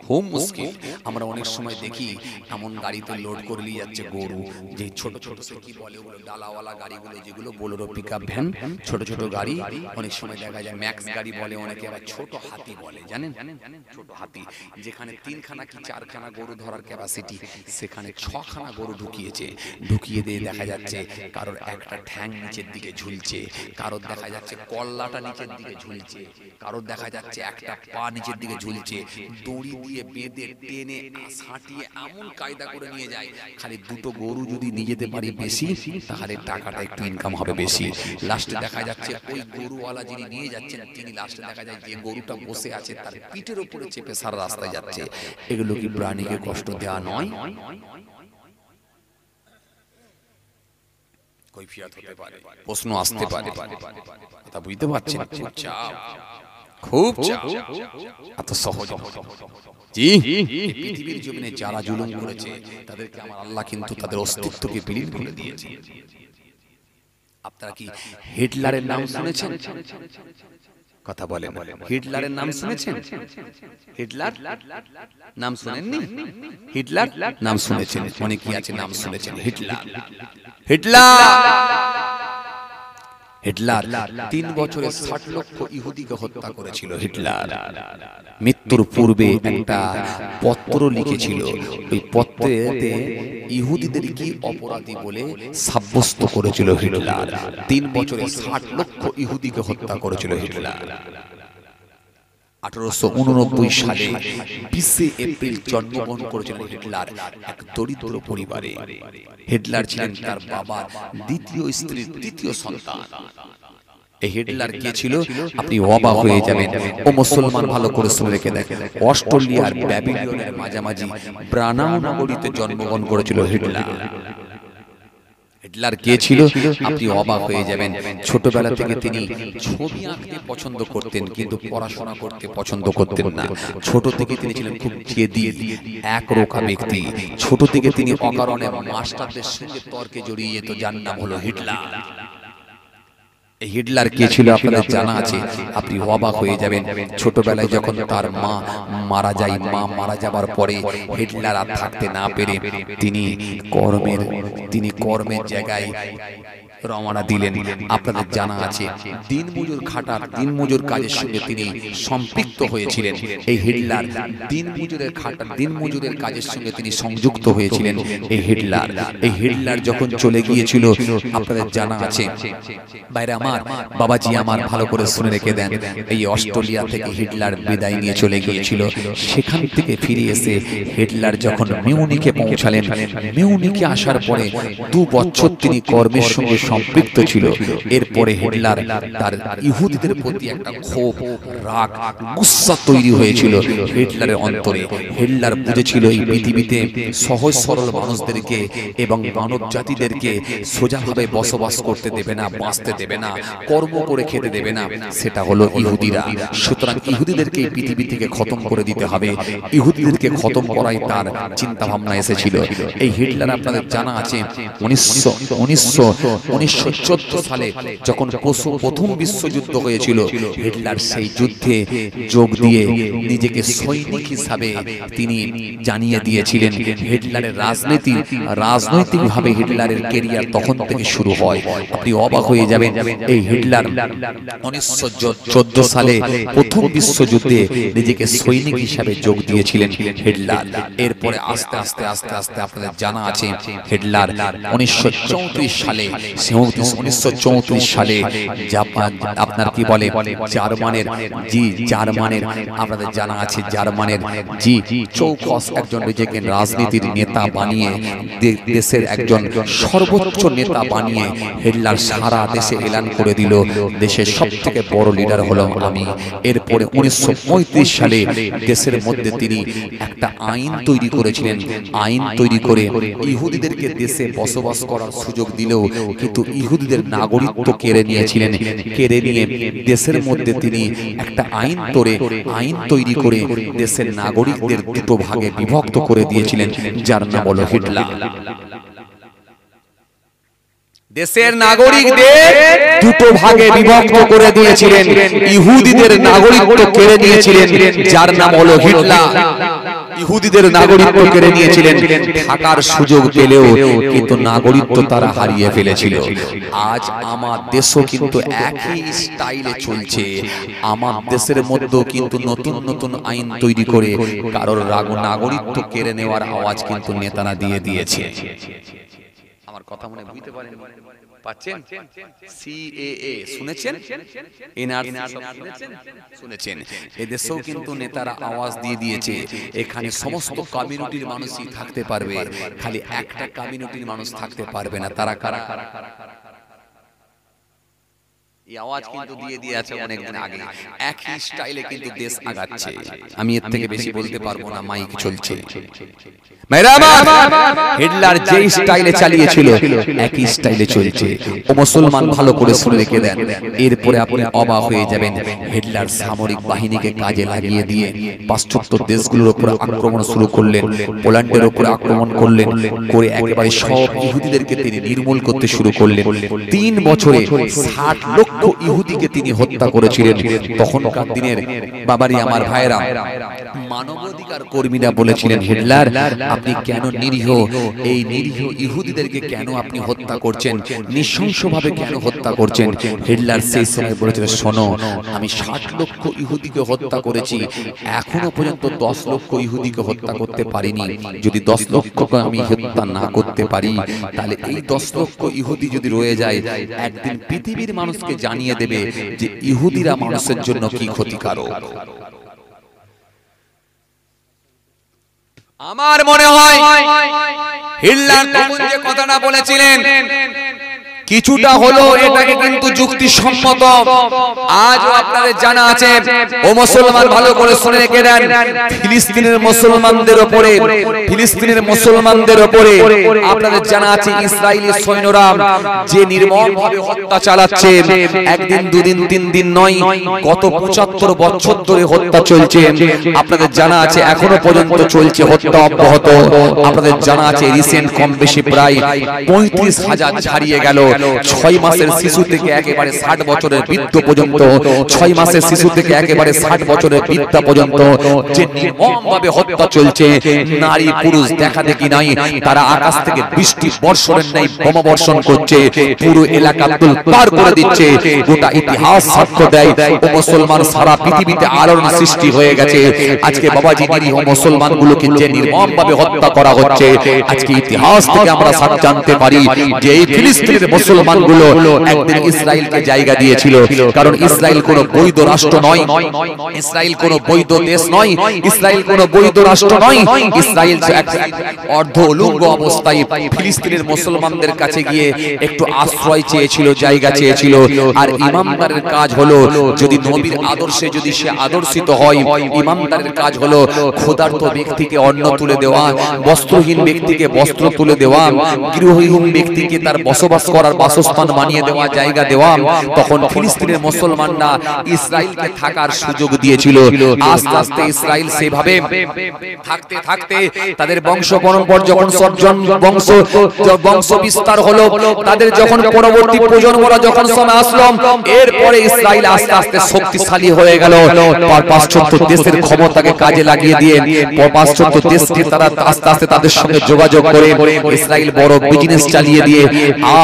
খুব মুশকিল। আমরা অনেক সময় দেখি এমন গাড়িতে লোড করে নিয়ে যাচ্ছে গরু, যে ছোট ছোট সে কি বলে ওগুলো, ডালাওয়ালা গাড়িগুলো, যেগুলো বোলেরো, পিকআপ ভ্যান, ছোট ছোট গাড়ি। অনেক সময় দেখা যায় ম্যাক্স গাড়ি বলে, অনেকে আবার ছোট হাতি বলে, জানেন? ছোট হাতি, যেখানে 3খানা কি 4খানা গরু ধরার ক্যাপাসিটি, সেখানে 6খানা গরু ঢুকিয়ে দিয়ে দেখা যাচ্ছে কারোর একটা ঠ্যাং নিচের দিকে ঝুলছে, কারোর দেখা যাচ্ছে কল্লাটা নিচের দিকে ঝুলছে, কারোর দেখা যাচ্ছে একটা পা নিচের দিকে ঝুলছে। দড়ি দিয়ে বেঁধে টেনে সাঁটিয়ে এমন কায়দা করে নিয়ে যায়, খালি দুটো গরু যদি নিয়ে যেতে পারি বেশি, তাহলে টাকাটা একটু ইনকাম হবে বেশি। লাস্টে দেখা যাচ্ছে ওই গরুওয়ালা যিনি নিয়ে যাচ্ছেন, তিনি লাস্টে দেখা যায় যে গরুটা বসে আছে তার পিঠের উপরে চেপে সারা রাস্তায় যাচ্ছে। এগুলো কি প্রাণীকে কষ্ট দেওয়া নয়? কৈফিয়ত হতে পারে, প্রশ্ন আসতে পারে। কথা বুঝতে পারছেন? খুব এত সহজ জি। পৃথিবীর জমিনে যারা জুলুম করেছে, তাদেরকে আমার আল্লাহ কিন্তু তাদের অস্তিত্বকে বিলীন করে দিয়েছে। আপনারা কি হিটলারের নাম শুনেছেন? কথা বলেন, হিটলারের নাম শুনেছেন? হিটলার নাম শুনেননি? হিটলার নাম শুনেছেন? অনেকেই আছে নাম শুনেছেন। হিটলার 3 বছরে 60 লক্ষ ইহুদিকে হত্যা করেছিল। হিটলার মৃত্যুর পূর্বে একটা পত্র লিখেছিল, ওই পত্রেতে ইহুদিদের কি অপরাধী বলে সাব্যস্ত করেছিল হিটলার। 3 বছরে 60 লক্ষ ইহুদিকে হত্যা করেছিল হিটলার। 1889 সালে 20 এপ্রিল জন্মগ্রহণ করেছিলেন হিটলার এক দরিদ্র পরিবারে। হিটলার ছিলেন তার বাবার দ্বিতীয় স্ত্রীর তৃতীয় সন্তান। এই হিটলার কে ছিল আপনি অবাক হয়ে যাবেন। ও মুসলমান ভালো করে শুনে রেখে দেখেন, অস্ট্রেলিয়ার ব্যাবিলনের মাঝামাঝি ব্রানাউ নগরীতে জন্মগ্রহণ করেছিল হিটলার। হিটলার কে ছিল আপনি অবাক হয়ে যাবেন। ছোটবেলা থেকে তিনি ছবি আঁকতে পছন্দ করতেন, কিন্তু পড়াশোনা করতে পছন্দ করতেন না। ছোট থেকে তিনি ছিলেন খুব জেদি, একরোখা ব্যক্তি। ছোট থেকে তিনি অকারণে মাস্টারদের সঙ্গে তর্কে জড়িয়ে যেত, যার নাম হলো হিটলার। এই হিটলার কে ছিল আপনাদের জানা আছে, আপনি অবাক হয়ে যাবেন। ছোটবেলায় যখন তার মা মারা যায়, মা মারা যাবার পরে হিটলার আর থাকতে না পেরে তিনি কর্মের জায়গায় রওনা দিলেন। আপনাদের জানা আছে দিনমজুর খাটার, দিনমজুর কাজের সঙ্গে তিনি সম্পৃক্ত হয়েছিলেন। এই হিটলার দিনমজুরের কাজের সঙ্গে তিনি সংযুক্ত হয়েছিলেন। এই হিটলার যখন চলে গিয়েছিল, আপনাদের জানা আছে বাইরে আমার বাবাজি আমার ভালো করে শুনে রেখে দেন, এই অস্ট্রেলিয়া থেকে হিটলার বিদায় নিয়ে চলে গিয়েছিল। সেখান থেকে ফিরে এসে হিটলার যখন মিউনিকে পৌঁছালেন, মিউনিকে আসার পরে 2 বছর তিনি কর্মের সঙ্গে সম্পৃক্ত ছিল। এরপরে হিটলার তার ইহুদিদের প্রতি একটা ক্ষোভ, রাগ, গুসা তৈরি হয়েছিল হিটলারের অন্তরে। হিটলার বুঝেছিল এই পৃথিবীতে সহজ সরল মানুষদেরকে এবং মানব জাতিদেরকে সোজাভাবে বসবাস করতে দেবে না, বাঁচতে দেবে না, কর্ম করে খেতে দেবে না, সেটা হলো ইহুদিরা। সুতরাং ইহুদিদেরকে এই পৃথিবী থেকে খতম করে দিতে হবে। ইহুদিদেরকে খতম করাই তার চিন্তা ভাবনা এসেছিল। এই হিটলার আপনাদের জানা আছে 1914 সালে যখন প্রথম বিশ্বযুদ্ধ হয়েছিল, হিটলার সেই যুদ্ধে যোগ দিয়ে নিজেকে সৈনিক হিসাবে তিনি জানিয়ে দিয়েছিলেন। হিটলারের রাজনৈতিকভাবে হিটলারের ক্যারিয়ার তখন থেকে শুরু হয়। আপনি অবাক হয়ে যাবেন, এই হিটলার 1914 সালে প্রথম বিশ্বযুদ্ধে নিজেকে সৈনিক হিসাবে যোগ দিয়েছিলেন হিটলার। এরপরে আস্তে আস্তে আস্তে আস্তে আপনাদের জানা আছে হিটলার 1934 সালে আপনার কি বলে জার্মানের আপনাদের জানা আছে জার্মানের চৌকস একজন নিজেকে রাজনীতির নেতা বানিয়ে, দেশের একজন সর্বোচ্চ নেতা বানিয়ে হিটলার সারা দেশে এলান করে দিল, দেশের সবথেকে বড় লিডার হলাম আমি। এরপরে 1935 সালে দেশের মধ্যে তিনি একটা আইন তৈরি করেছিলেন। আইন তৈরি করে ইহুদিদেরকে দেশে বসবাস করার সুযোগ দিলেও কিন্তু ইহুদিদের নাগরিকত্ব কেড়ে নিয়েছিলেন। কেড়ে নিয়ে দেশের মধ্যে তিনি একটা আইন তৈরি করে দেশের নাগরিকদের 2 ভাগে বিভক্ত করে দিয়েছিলেন, যার নাম হলো হিটলার। দেশের নাগরিকদের 2 ভাগে বিভক্ত করে দিয়েছিলেন, ইহুদিদের নাগরিকত্ব কেড়ে নিয়েছিলেন, যার নাম হলো হিটলার। ইহুদিদের নাগরিকত্ব কেড়ে নিয়েছিলেন, থাকার সুযোগ পেলেও কিন্তু নাগরিকত্ব তারা হারিয়ে ফেলেছিল। আজ আমার দেশও কিন্তু একই স্টাইলে চলছে। আমার দেশের মধ্যেও কিন্তু নতুন নতুন আইন তৈরি করে কারোর নাগরিকত্ব কেড়ে নেওয়ার আওয়াজ কিন্তু নেতারা দিয়ে দিয়েছে। আমার কথা মনে বুঝতে পারেন পাচ্ছেন? সিএএ শুনেছেন? এনআরসি শুনেছেন? এদেশেও কিন্তু নেতারা আওয়াজ দিয়ে দিয়েছে, এখানে সমস্ত কমিউনিটির মানুষই থাকতে পারবে, খালি একটা কমিউনিটির মানুষ থাকতে পারবে না। তারা কারা? এই আওয়াজ কিন্তু দিয়ে দিয়েছে অনেকদিন আগে। একই স্টাইলে কিন্তু দেশ আগাচ্ছে। আমি এর থেকে বেশি বলতে পারবো না, মাইক চলছে। হিটলার যে স্টাইলে চালিয়েছিল একই স্টাইলে চলছে। ও মুসলমান ভালো করে শুনে রেখে দেন। এরপরে আপনি অবাক হয়ে যাবেন, হিটলার সামরিক বাহিনীকে কাজে লাগিয়ে দিয়ে পাশ্চাত্য দেশগুলোর উপর আক্রমণ শুরু করলেন। পোল্যান্ডের উপর আক্রমণ করলেন, করে একেবারে সব ইহুদিদেরকে তিনি নির্মূল করতে শুরু করলেন। 3 বছরে 60 লক্ষ ইহুদিকে তিনি হত্যা করেছিলেন। তখনকার দিনের বাবারি আমার ভাইরা, মানবাধিকার কর্মীরা বলেছিলেন, হিটলার আপনি কেন নিরীহ ইহুদিদেরকে কেন আপনি হত্যা করছেন, নৃশংসভাবে কেন হত্যা করছেন? হিটলার সেই সময় বলেছিল, শোনো, আমি 60 লক্ষ ইহুদিকে হত্যা করেছি, এখনো পর্যন্ত 10 লক্ষ ইহুদিকে হত্যা করতে পারিনি। যদি 10 লক্ষকে আমি হত্যা না করতে পারি, তাহলে এই 10 লক্ষ ইহুদি যদি রয়ে যায়, একদিন পৃথিবীর মানুষকে জানিয়ে দেবে যে ইহুদিরা মানুষের জন্য কি ক্ষতিকারক। আমার মনে হয় হিটলার তখন যে কথাটা বলেছিলেন, কিছুটা হলো এটাকে কিন্তু যুক্তিসম্মত। আজও আপনাদের জানা আছে, ও মুসলমান ভালো করে শুনে রেখে দেন, ফিলিস্তিনের মুসলমানদের উপরে আপনাদের জানা আছে ইসরায়েলি সৈন্যরা যে নির্মমভাবে হত্যা চালাচ্ছে, একদিন দুদিন তিন দিন নয়, গত 75 বছর ধরে হত্যা চলছে। আপনাদের জানা আছে এখনো পর্যন্ত চলছে, হত্যা অব্যাহত। আপনাদের জানা আছে রিসেন্ট কম বেশি প্রায় 35,000 ছাড়িয়ে গেল। 6 মাসের শিশু থেকে একেবারে 60 বছরের বৃদ্ধ পর্যন্ত, 6 মাসের শিশু থেকে একেবারে 60 বছরের বৃদ্ধা পর্যন্ত যে নির্মমভাবে হত্যা চলছে, নারী পুরুষ দেখা দেখি নাই, তারা আকাশ থেকে বৃষ্টি বর্ষণের ন্যায় বোমা বর্ষণ করছে, পুরো এলাকা তোলপাড় করে দিচ্ছে। গোটা ইতিহাস সাক্ষ্য দেয় ও মুসলমান সারা পৃথিবীতে আলোড়ন সৃষ্টি হয়ে গেছে। আজকে বাবাজি নিরীহ মুসলমানগুলোকে যে নির্মমভাবে হত্যা করা হচ্ছে, আজকে ইতিহাস থেকে আমরা জানতে পারি যে এই ফিলিস্তিনের মুসলমানগুলো একদিন ইসরায়েলকে জায়গা দিয়েছিল। কারণ ইসরায়েল কোনো বৈধ রাষ্ট্র নয়, ইসরায়েল কোনো বৈধ দেশ নয়, ইসরায়েল কোনো বৈধ রাষ্ট্র নয়। ইসরায়েল অর্ধ উলঙ্গ অবস্থায় ফিলিস্তিনের মুসলমানদের কাছে গিয়ে একটু আশ্রয় চেয়েছিল, জায়গা চেয়েছিল। আর ইমামদারের কাজ হলো, যদি নবীর আদর্শে যদি সে আদর্শিত হয়, ইমামদারের কাজ হলো ক্ষুধার্ত ব্যক্তিকে অন্ন তুলে দেওয়া, বস্ত্রহীন ব্যক্তিকে বস্ত্র তুলে দেওয়া, গৃহহীন ব্যক্তিকে তার বসবাস করার বাসস্থান বানিয়ে দেওয়া, জায়গা দেওয়া। তখন ফিলিস্তিনের মুসলমানরা ইসরায়েলকে থাকার সুযোগ দিয়েছিল। আস্তে আস্তে ইসরায়েল সেভাবে থাকতে থাকতে তাদের বংশ পরম্পর যখন সজ্জন বংশ বিস্তার হলো, তাদের যখন পরবর্তী প্রজন্মরা যখন সময় আসলো, এরপরে ইসরায়েল আস্তে আস্তে শক্তিশালী হয়ে গেল। পাশ্চাত্য দেশের ক্ষমতাকে কাজে লাগিয়ে দিয়ে পাশ্চাত্য দেশকে তারা আস্তে আস্তে তাদের সঙ্গে যোগাযোগ করে ইসরায়েল বড় বিজনেস চালিয়ে দিয়ে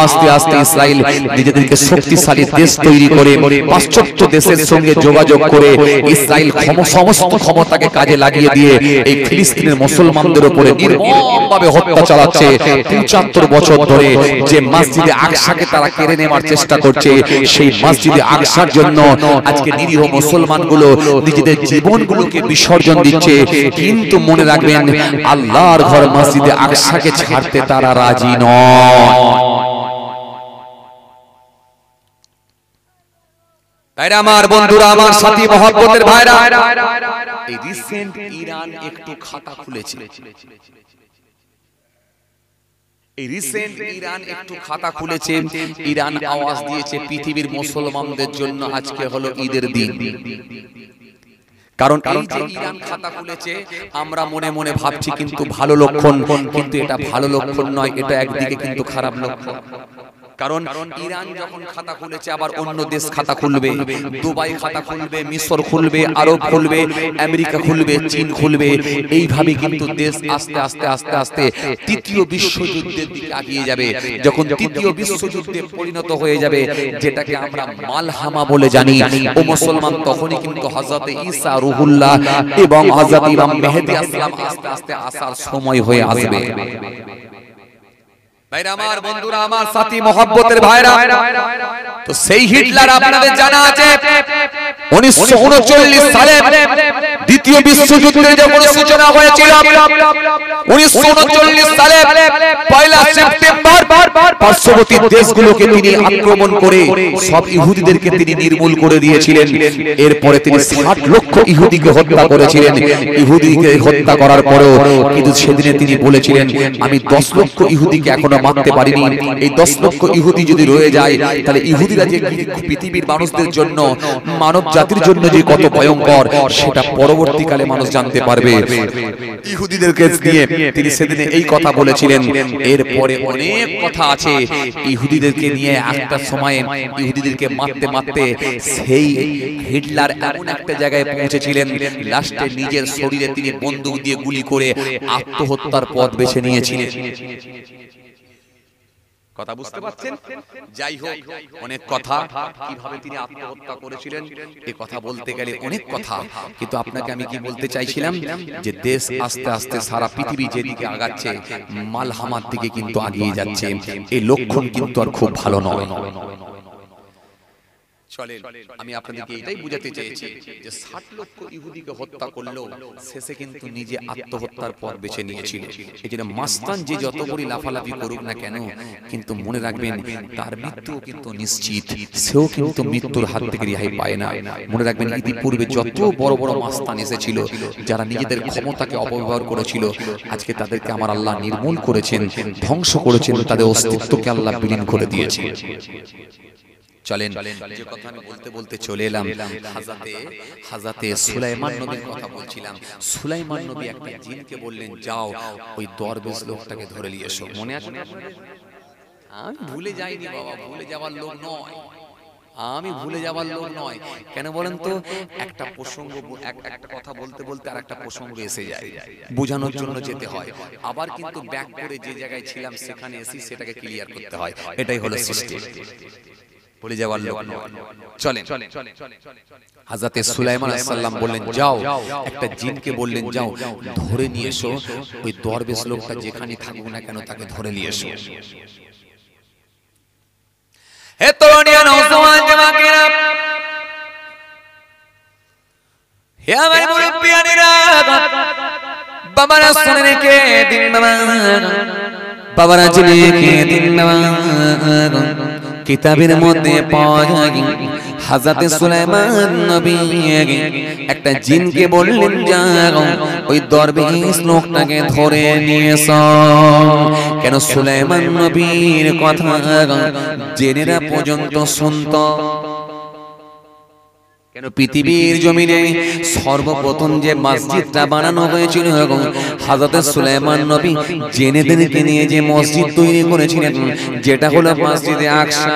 আস্তে আস্তে ইসরায়েল নিজেদেরকে শক্তিশালী দেশ তৈরি করে পাশ্চাত্য দেশের সঙ্গে যোগাযোগ করে ইসরায়েল সমস্ত ক্ষমতাকে কাজে লাগিয়ে দিয়ে এই ফিলিস্তিনের মুসলমানদের উপরে নির্মমভাবে হত্যা চালাচ্ছে। 75 বছর ধরে যে মসজিদে আকসাকে তারা কেড়ে নেওয়ার চেষ্টা করছে, সেই মসজিদে আকসার জন্য আজকে নিরীহ মুসলমানগুলো নিজেদের জীবনগুলোকে বিসর্জন দিচ্ছে। কিন্তু মনে রাখবেন, আল্লাহর ঘর মসজিদে আকসাকে ছাড়তে তারা রাজি নয়। ভাইরা আমার, বন্ধুরা আমার, সাথী মহব্বতের ভাইরা, এই রিসেন্ট ইরান একটু খাতা খুলেছে। ইরান আওয়াজ দিয়েছে পৃথিবীর মুসলমানদের জন্য আজকে হলো ঈদের দিন। কারণ এই যে ইরান খাতা খুলেছে, আমরা মনে মনে ভাবছি কিন্তু ভালো লক্ষণ, কিন্তু এটা ভালো লক্ষণ নয়, এটা একদিকে কিন্তু খারাপ লক্ষণ। কারণ ইরান যখন খাতা খুলেছে, আবার অন্য দেশ খাতা খুলবে, দুবাই খাতা খুলবে, মিশর খুলবে, আরব খুলবে, আমেরিকা খুলবে, চীন খুলবে। এইভাবে কিন্তু দেশ আস্তে আস্তে আস্তে আস্তে তৃতীয় বিশ্বযুদ্ধের দিকে এগিয়ে যাবে। যখন তৃতীয় বিশ্বযুদ্ধে পরিণত হয়ে যাবে, যেটাকে আমরা মালহামা বলে জানি, ও মুসলমান, তখনই কিন্তু হযরত ঈসা রুহুল্লাহ এবং হযরত ইমাম মেহেদী আসলাম আস্তে আস্তে আসার সময় হয়ে আসবে। ভাইরা আমার, বন্ধুরা আমার, সাথী মহব্বতের ভাইরা, তো সেই হিটলার আপনাদের জানা আছে 1939 সালে দ্বিতীয় বিশ্বযুদ্ধের যখন সূচনা হয়েছিল, 1939 সালে 1 সেপ্টেম্বর পার্শ্ববর্তী দেশগুলোকে তিনি আক্রমণ করে সব ইহুদিদেরকে তিনি নির্মূল করে দিয়েছিলেন। এরপরে তিনি 60 লক্ষ ইহুদিকে হত্যা করেছিলেন। ইহুদিকে হত্যা করার পরেও কিন্তু সেদিনে তিনি বলেছিলেন, আমি 10 লক্ষ ইহুদিকে এখনো মারতে পারিনি। এই 10 লক্ষ ইহুদি যদি রয়ে যায়, তাহলে ইহুদিরা যে পৃথিবীর মানুষদের জন্য, মানব জাতির জন্য যে কত ভয়ঙ্কর, সেটা পরবর্তীকালে মানুষ জানতে পারবে। ইহুদিদেরকে নিয়ে তিনি সেদিনে এই কথা বলেছিলেন। এরপরে অনেক কথা আছে ইহুদিদেরকে নিয়ে। একটা সময়ে ইহুদিদেরকে মারতে মারতে সেই হিটলার এমন একটা জায়গায় পৌঁছেছিলেন, লাস্টে নিজের শরীরে তিনি বন্দুক দিয়ে গুলি করে আত্মহত্যার পথ বেছে নিয়েছিলেন। কথা বুঝতে পারছেন? যাই হোক, অনেক কথা, কিভাবে তিনি আত্মহত্যা করেছিলেন এই কথা বলতে গেলে অনেক কথা। কিন্তু আপনাকে আমি কি বলতে চাইছিলাম, যে দেশ আস্তে আস্তে সারা পৃথিবী যেদিকে আগাচ্ছে, মালহামার দিকে কিন্তু এগিয়ে যাচ্ছে। এই লক্ষণ কিন্তু আর খুব ভালো নয়। চলেন আমি আপনাদেরকে এটাই বুঝাতে চেয়েছি যে 60 লক্ষ ইহুদিকে হত্যা করলো, শেষে কিন্তু নিজে আত্মহত্যার পথ বেছে নিয়েছিল। এজন্য মাস্তান যে যত বড় লাফালাফি করুক না কেন, কিন্তু মনে রাখবেন তার মৃত্যু কিন্তু নিশ্চিত, সেও কিন্তু মৃত্যুর হাত থেকে রেহাই পায় না। মনে রাখবেন ইতিপূর্বে যত বড় বড় মাস্তান এসেছিল, যারা নিজেদের ক্ষমতাকে অপব্যবহার করেছিল, আজকে তাদেরকে আমার আল্লাহ নির্মূল করেছেন, ধ্বংস করেছেন, তাদের অস্তিত্বকে আল্লাহ বিলীন করে দিয়েছে। চলেন যে কথা আমি বলতে বলতে চলে এলাম হাজরাতে সুলাইমান নবীর কথা বলছিলাম। সুলাইমান নবী একটা জিনকে বললেন, যাও ওই দরবেশ লোকটাকে ধরে নিয়ে এসো। মনে আছে? আমি ভুলে যাইনি বাবা, ভুলে যাওয়ার লোক নয়, আমি ভুলে যাওয়ার লোক নয়। কেন বলেন তো, একটা প্রসঙ্গ একটা কথা বলতে বলতে আর একটা প্রসঙ্গ এসে যায়, বোঝানোর জন্য যেতে হয়, আবার কিন্তু ব্যাক করে যে জায়গায় ছিলাম সেখানে এসে সেটাকে ক্লিয়ার করতে হয়। এটাই হলো সিস্টেম, ভুলে যাওয়ার লোক নয়। চলেন হযরতে সুলাইমান আলাইহিস সালাম বললেন, যাও একটা জিনকে বললেন, যাও ধরে নিয়ে এসো ওই দরবেশ লোকটা, যেখানে থাকুক না কেন তাকে ধরে নিয়ে এসো। হে তরুণিয়া নওজওয়ান জামাকেরা, হে আমার মুরব্বিয়ানেরা, বাবারা শুনে রেখে দিন, বাবারা জেনে রেখে দিন, কিতাবের মধ্যে পাওয়া যায় হযরতে সুলাইমান নবী একটা জিনকে বললেন, যাও ওই দরবেশ লোকটাকে ধরে নিয়ে এসো। কেন সুলাইমান নবীর কথা জেনেরা পর্যন্ত শুনতো। কেন পৃথিবীর জমিনে সর্বপ্রথম যে মসজিদটা বানানো হয়েছিল, হযরত সুলাইমান নবী জেনেদেরকে নিয়ে যে মসজিদ তৈরি করেছিলেন, যেটা হলো মসজিদে আকসা।